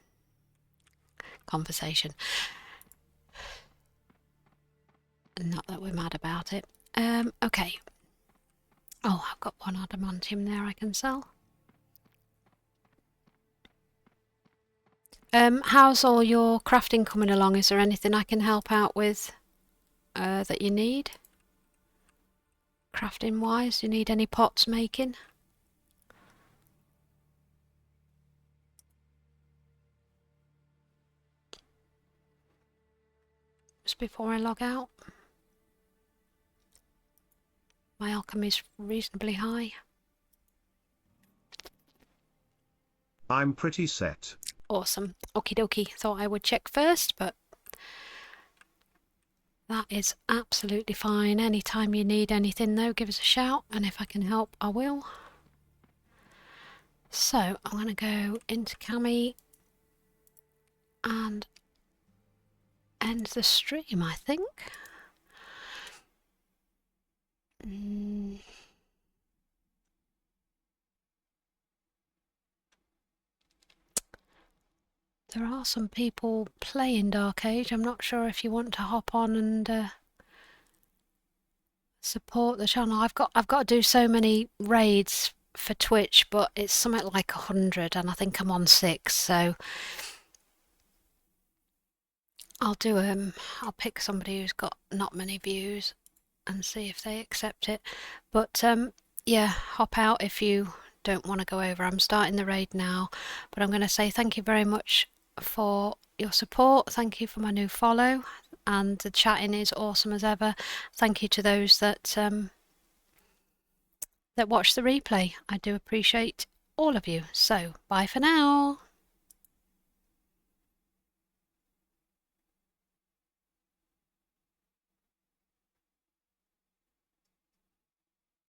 Speaker 1: conversation. Not that we're mad about it. Okay. Oh, I've got one adamantium there I can sell. How's all your crafting coming along? Is there anything I can help out with that you need? Crafting wise, do you need any pots making? Just before I log out. My alchemy's reasonably high.
Speaker 4: I'm pretty set.
Speaker 1: Awesome. Okie dokie. Thought I would check first, but that is absolutely fine. Anytime you need anything though, give us a shout, and if I can help, I will. So I'm going to go into Cami and end the stream, I think. there are some people playing Dark Age. I'm not sure if you want to hop on and support the channel. I've got to do so many raids for Twitch, but it's something like 100 and I think I'm on 6, so I'll pick somebody who's got not many views and see if they accept it. But yeah, hop out if you don't want to go over. I'm starting the raid now, but I'm going to say thank you very much for your support. Thank you for my new follow, and the chatting is awesome as ever. Thank you to those that watch the replay. I do appreciate all of you. So bye for now.